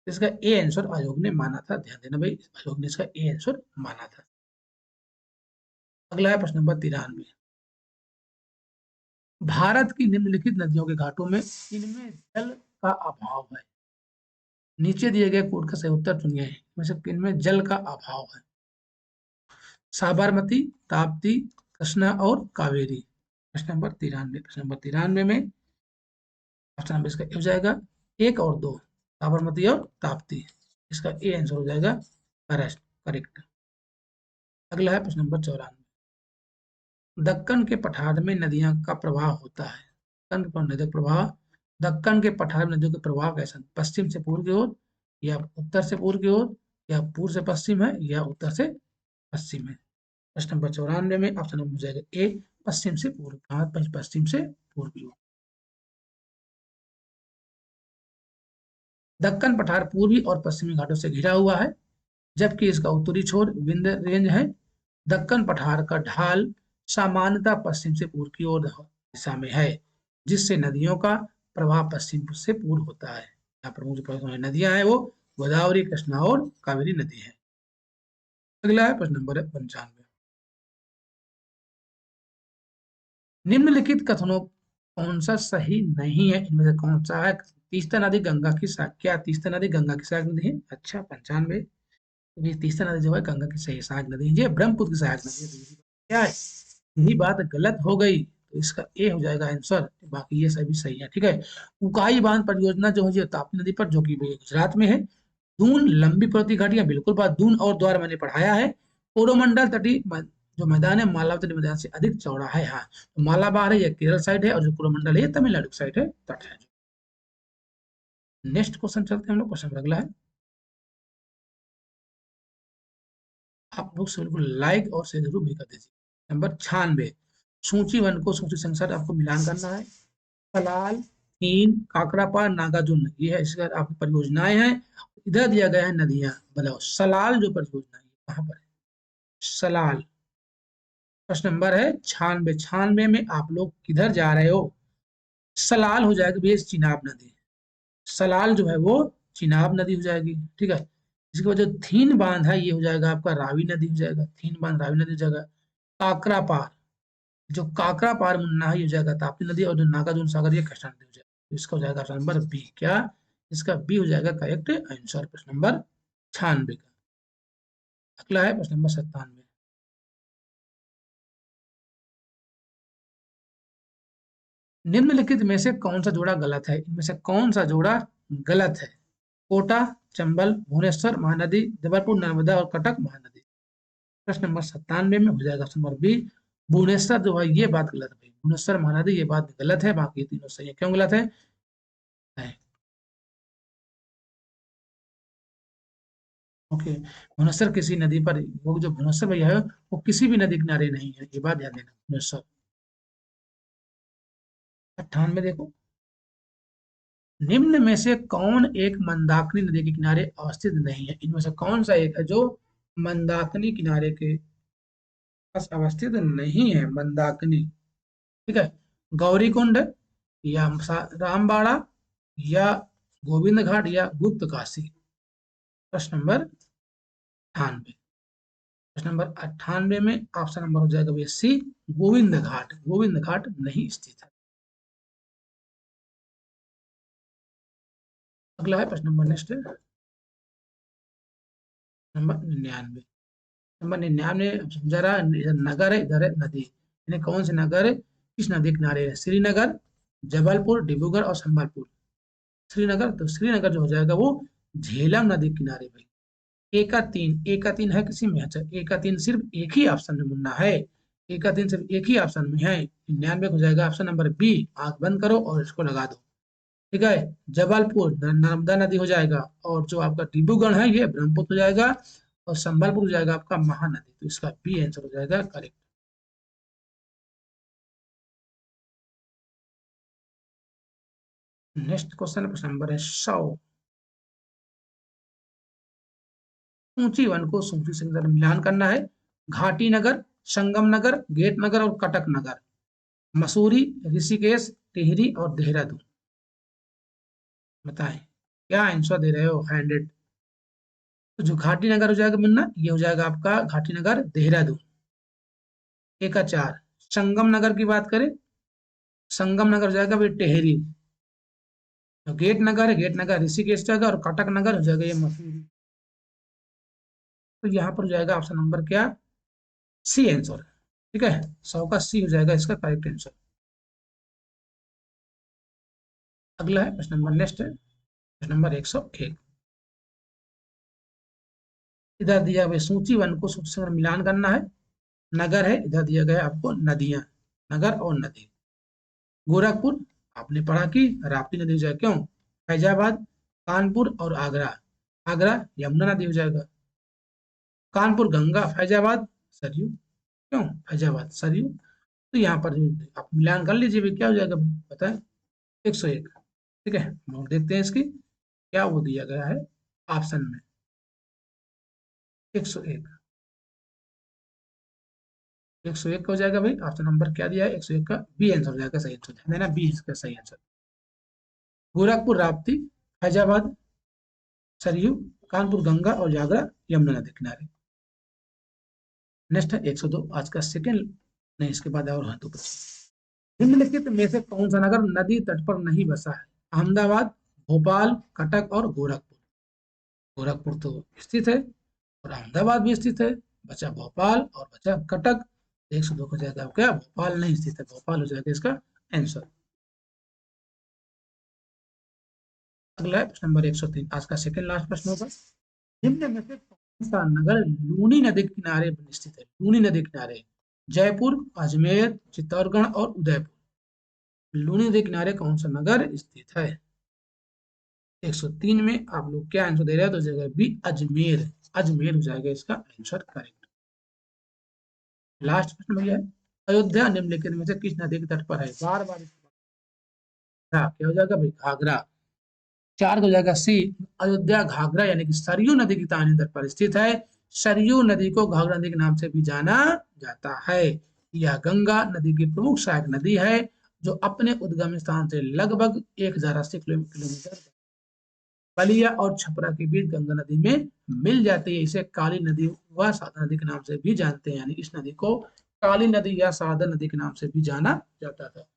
Speaker 1: इसका ए आंसर आयोग ने माना था, ध्यान देना भाई, आयोग ने इसका ए आंसर माना था। अगला है प्रश्न नंबर 93। भारत की निम्नलिखित नदियों के घाटों में इनमें जल का अभाव है। नीचे दिए गए कोड का सही उत्तर चुनिए, इनमें से किनमें जल का अभाव है। साबरमती, ताप्ती, कृष्णा और कावेरी। प्रश्न नंबर 93। प्रश्न नंबर 93 में ऑप्शन नंबर इसका हो जाएगा 1 और 2, साबरमती और ताप्ती। इसका ए आंसर हो जाएगा करेक्ट। अगला है प्रश्न नंबर 94। दक्कन के पठार में नदियां का प्रवाह होता है। दक्कन पर नदी प्रवाह, दक्कन के पठार में नदियों का प्रवाह कैसा, पश्चिम से पूर्व की ओर या उत्तर से पूर्व की ओर या पूर्व से पश्चिम है या उत्तर से पश्चिम है। प्रश्न नंबर 94 में ऑप्शन नंबर हो जाएगा ए, पश्चिम से पूर्व। पश्चिम से पूर्व की ओर। दक्कन पठार पूर्वी और पश्चिमी घाटों से घिरा हुआ है, जबकि इसका उत्तरी छोर विंध्य रेंज है। दक्कन पठार का ढाल सामान्यतः पश्चिम से पूर्व की ओर दिशा में है, जिससे नदियों का प्रवाह पश्चिम से पूर्व होता है। यहाँ प्रमुख जो नदियां हैं वो गोदावरी, कृष्णा और कावेरी नदी है। अगला है प्रश्न नंबर 95। निम्नलिखित कथनों कौन सा सही नहीं है, इनमें से कौन सा है। तीस्ता नदी गंगा की शाखा, क्या तीस्ता नदी गंगा की सहायक नदी है। अच्छा, 95। तो तीस्ता नदी जो है गंगा की सही सहायक नदी है, ये ब्रह्मपुत्र की सहायक नदी है। तो क्या है, यही बात गलत हो गई, तो इसका ए हो जाएगा आंसर। बाकी ये सभी सही है। ठीक है, उकाई बांध परियोजना जो है ताप्ती नदी पर, जो कि गुजरात में है। दून लंबी पर्वतीय घाटियां, बिल्कुल बात, दून और द्वार मैंने पढ़ाया है। कोरोमंडल तटीय जो मैदान है मालाबार मैदान से अधिक चौड़ा है। हाँ, तो मालाबार है ये केरल साइड है और जो कोरोमंडल है ये तमिलनाडु साइड है, तट है। नेक्स्ट क्वेश्चन चलते हैं हम लोग, क्वेश्चन अगला है। आप लोग से बिल्कुल लाइक और शेयर जरूर भी कर दीजिए। नंबर 96। सूची वन को सूची संख्या से आपको मिलान करना है। सलाल, हीन, काकरापार, नागार्जुन, ये है इसका आपकी परियोजनाएं हैं। इधर दिया गया है नदियां, बताओ सलाल जो परियोजना है कहाँ पर है। सलाल, प्रश्न नंबर है 96। 96 में आप लोग किधर जा रहे हो। सलाल हो जाएगा भैया चिनाब नदी। सलाल जो है वो चिनाब नदी हो जाएगी। ठीक है, इसके बाद जो थीन बांध है ये हो जाएगा आपका रावी नदी हो जाएगा। थीन बांध रावी नदी हो जाएगा। काकरा पार, जो काकरा पार मुन्ना है ये हो जाएगा ताप्ती नदी, और जो नागार्जुन सागर ये कृष्णा नदी हो जाएगा। तो इसका हो जाएगा ऑप्शन नंबर बी। क्या इसका बी हो जाएगा करेक्ट आंसर, प्रश्न नंबर 96 का। अगला है प्रश्न नंबर 97। निम्नलिखित में से कौन सा जोड़ा गलत है, इनमें से कौन सा जोड़ा गलत है। कोटा, चंबल, भुवनेश्वर महानदी, जबलपुर नर्मदा और कटक महानदी। प्रश्न नंबर 97 में हो जाएगा ऑप्शन नंबर बी, भुवनेश्वर जो है ये बात गलत है। भुवनेश्वर महानदी ये बात गलत है, बाकी तीनों सही है। क्यों गलत है, ओके, भुवनेश्वर किसी नदी पर, वो जो भुवनेश्वर भैया है वो किसी भी नदी किनारे नहीं है, ये बात ध्यान देना। भुवनेश्वर 98 देखो, निम्न में से कौन एक मंदाकिनी नदी के किनारे अवस्थित नहीं है। इनमें से कौन सा एक है जो मंदाकिनी किनारे के पास अवस्थित नहीं है। मंदाकिनी, ठीक है, गौरी कुंड या रामबाड़ा या गोविंद घाट या गुप्त काशी। प्रश्न नंबर 98। प्रश्न नंबर 98 में ऑप्शन नंबर हो जाएगा भैया सी, गोविंद घाट। गोविंद घाट नहीं स्थित है। अगला है प्रश्न नंबर नेक्स्ट नंबर 99। नंबर 99 समझा रहा है, इधर नगर है इधर है नदी, यानी कौन से नगर है किस नदी किनारे है। श्रीनगर, जबलपुर, डिब्रूगढ़ और संबलपुर। श्रीनगर, तो श्रीनगर जो हो जाएगा वो झेलम नदी किनारे भाई। ए का तीन है किसी में। अच्छा, ए का तीन सिर्फ एक ही ऑप्शन में मुन्ना है, ए का 3 सिर्फ एक ही ऑप्शन में है, 99 हो जाएगा ऑप्शन नंबर बी। आंख बंद करो और इसको लगा दो। ठीक है, जबलपुर नर्मदा नदी हो जाएगा, और जो आपका डिब्रूगढ़ है ये ब्रह्मपुत्र हो जाएगा, और संबलपुर हो जाएगा आपका महानदी। तो इसका बी आंसर हो जाएगा करेक्ट। नेक्स्ट क्वेश्चन, प्रश्न नंबर है 100। ऊंची वन को सूची से मिलान करना है। घाटी नगर, संगम नगर, गेट नगर और कटक नगर, मसूरी, ऋषिकेश, टिहरी और देहरादून। बताएं क्या आंसर दे रहे हो। 100। तो जो घाटी नगर हो जाएगा मुन्ना, ये हो जाएगा आपका घाटी नगर देहरादून। एक का 4। संगम नगर की बात करें, संगम नगर हो जाएगा भाई टिहरी। तो गेट नगर है, गेट नगर ऋषिकेश जाएगा, और कटक नगर हो जाएगा ये मसूरी। तो यहाँ पर हो जाएगा ऑप्शन नंबर क्या, सी आंसर। ठीक है, 100 का सी हो जाएगा इसका करेक्ट आंसर। अगला है प्रश्न नंबर, नेक्स्ट है प्रश्न नंबर 101। इधर दिया हुआ सूची वन को सूची से मिलान करना है। नगर है, इधर दिया गया है आपको नदियां, नगर और नदी। गोरखपुर आपने पढ़ा कि राप्ती नदी हो जाएगा, क्यों। फैजाबाद, कानपुर और आगरा, आगरा यमुना नदी हो जाएगा। कानपुर गंगा, फैजाबाद सरयू, क्यों फैजाबाद सरयू। तो यहाँ पर आप मिलान कर लीजिए भाई, क्या हो जाएगा बताएं। 101। ठीक है, नोट देखते हैं इसकी क्या वो दिया गया है ऑप्शन में। 101, 101 का हो जाएगा भाई ऑप्शन नंबर क्या दिया है 101 का बी आंसर हो जाएगा सही आंसर, ध्यान देना बी इसका सही आंसर। गोरखपुर राप्ती, फैजाबाद सरयू, कानपुर गंगा और आगरा यमुना नदी किनारे। नेक्स्ट है 102, आज का सेकंड, नहीं इसके बाद और है तो निम्नलिखित में से कौन सा नगर नदी तट पर नहीं बसा है। अहमदाबाद, भोपाल, कटक और गोरखपुर। गोरखपुर तो स्थित है, और अहमदाबाद भी स्थित है, बचा भोपाल और बचा कटक। 102 हो जाएगा क्या, भोपाल नहीं स्थित है, भोपाल हो जाएगा इसका आंसर। अगला है प्रश्न नंबर 103, आज का सेकंड लास्ट प्रश्न होगा। निम्न में से कौन सा नगर लूनी नदी के किनारे स्थित है। लूनी नदी के किनारे, जयपुर, अजमेर, चित्तौड़गढ़ और उदयपुर। लूनी नदी किनारे कौन सा नगर स्थित है। 103 में आप लोग क्या आंसर दे रहे हैं, तो जगह बी अजमेर, अजमेर हो जाएगा इसका आंसर करेक्ट। लास्ट प्रश्न भैया है, अयोध्या निम्नलिखित में से किस नदी के तट पर है। बार बार क्या हो जाएगा भाई, घाघरा। 4 हो जाएगा सी, अयोध्या घाघरा यानी कि सरयू नदी की दाहिने तट पर स्थित है। सरयू नदी को घाघरा नदी के नाम से भी जाना जाता है। यह गंगा नदी की प्रमुख सहायक नदी है, जो अपने उद्गम स्थान से लगभग 1080 किलोमीटर बलिया और छपरा के बीच गंगा नदी में मिल जाती है। इसे काली नदी व साधन नदी के नाम से भी जानते हैं, यानी इस नदी को काली नदी या साधन नदी के नाम से भी जाना जाता था।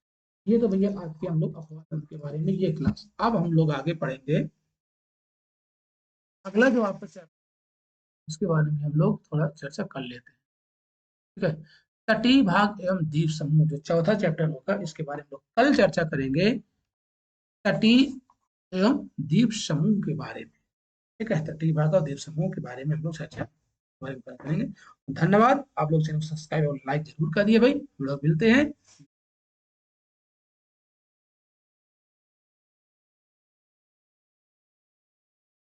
Speaker 1: ये तो भैया आज के हम लोग अफवाह तंत्र के बारे में ये क्लास। अब हम लोग आगे पढ़ेंगे अगला जो आपका चैप्टर, उसके बारे में हम लोग थोड़ा चर्चा कर लेते हैं। ठीक है, तटीय भाग एवं द्वीप समूह जो चौथा चैप्टर होगा, इसके बारे में लोग कल चर्चा करेंगे, तटीय एवं द्वीप समूह के बारे में। ठीक है, तटीय भाग और द्वीप समूह के बारे में हम लोग चर्चा करेंगे। धन्यवाद, आप लोग चैनल को सब्सक्राइब और लाइक जरूर कर दिए भाई। हम लोग मिलते हैं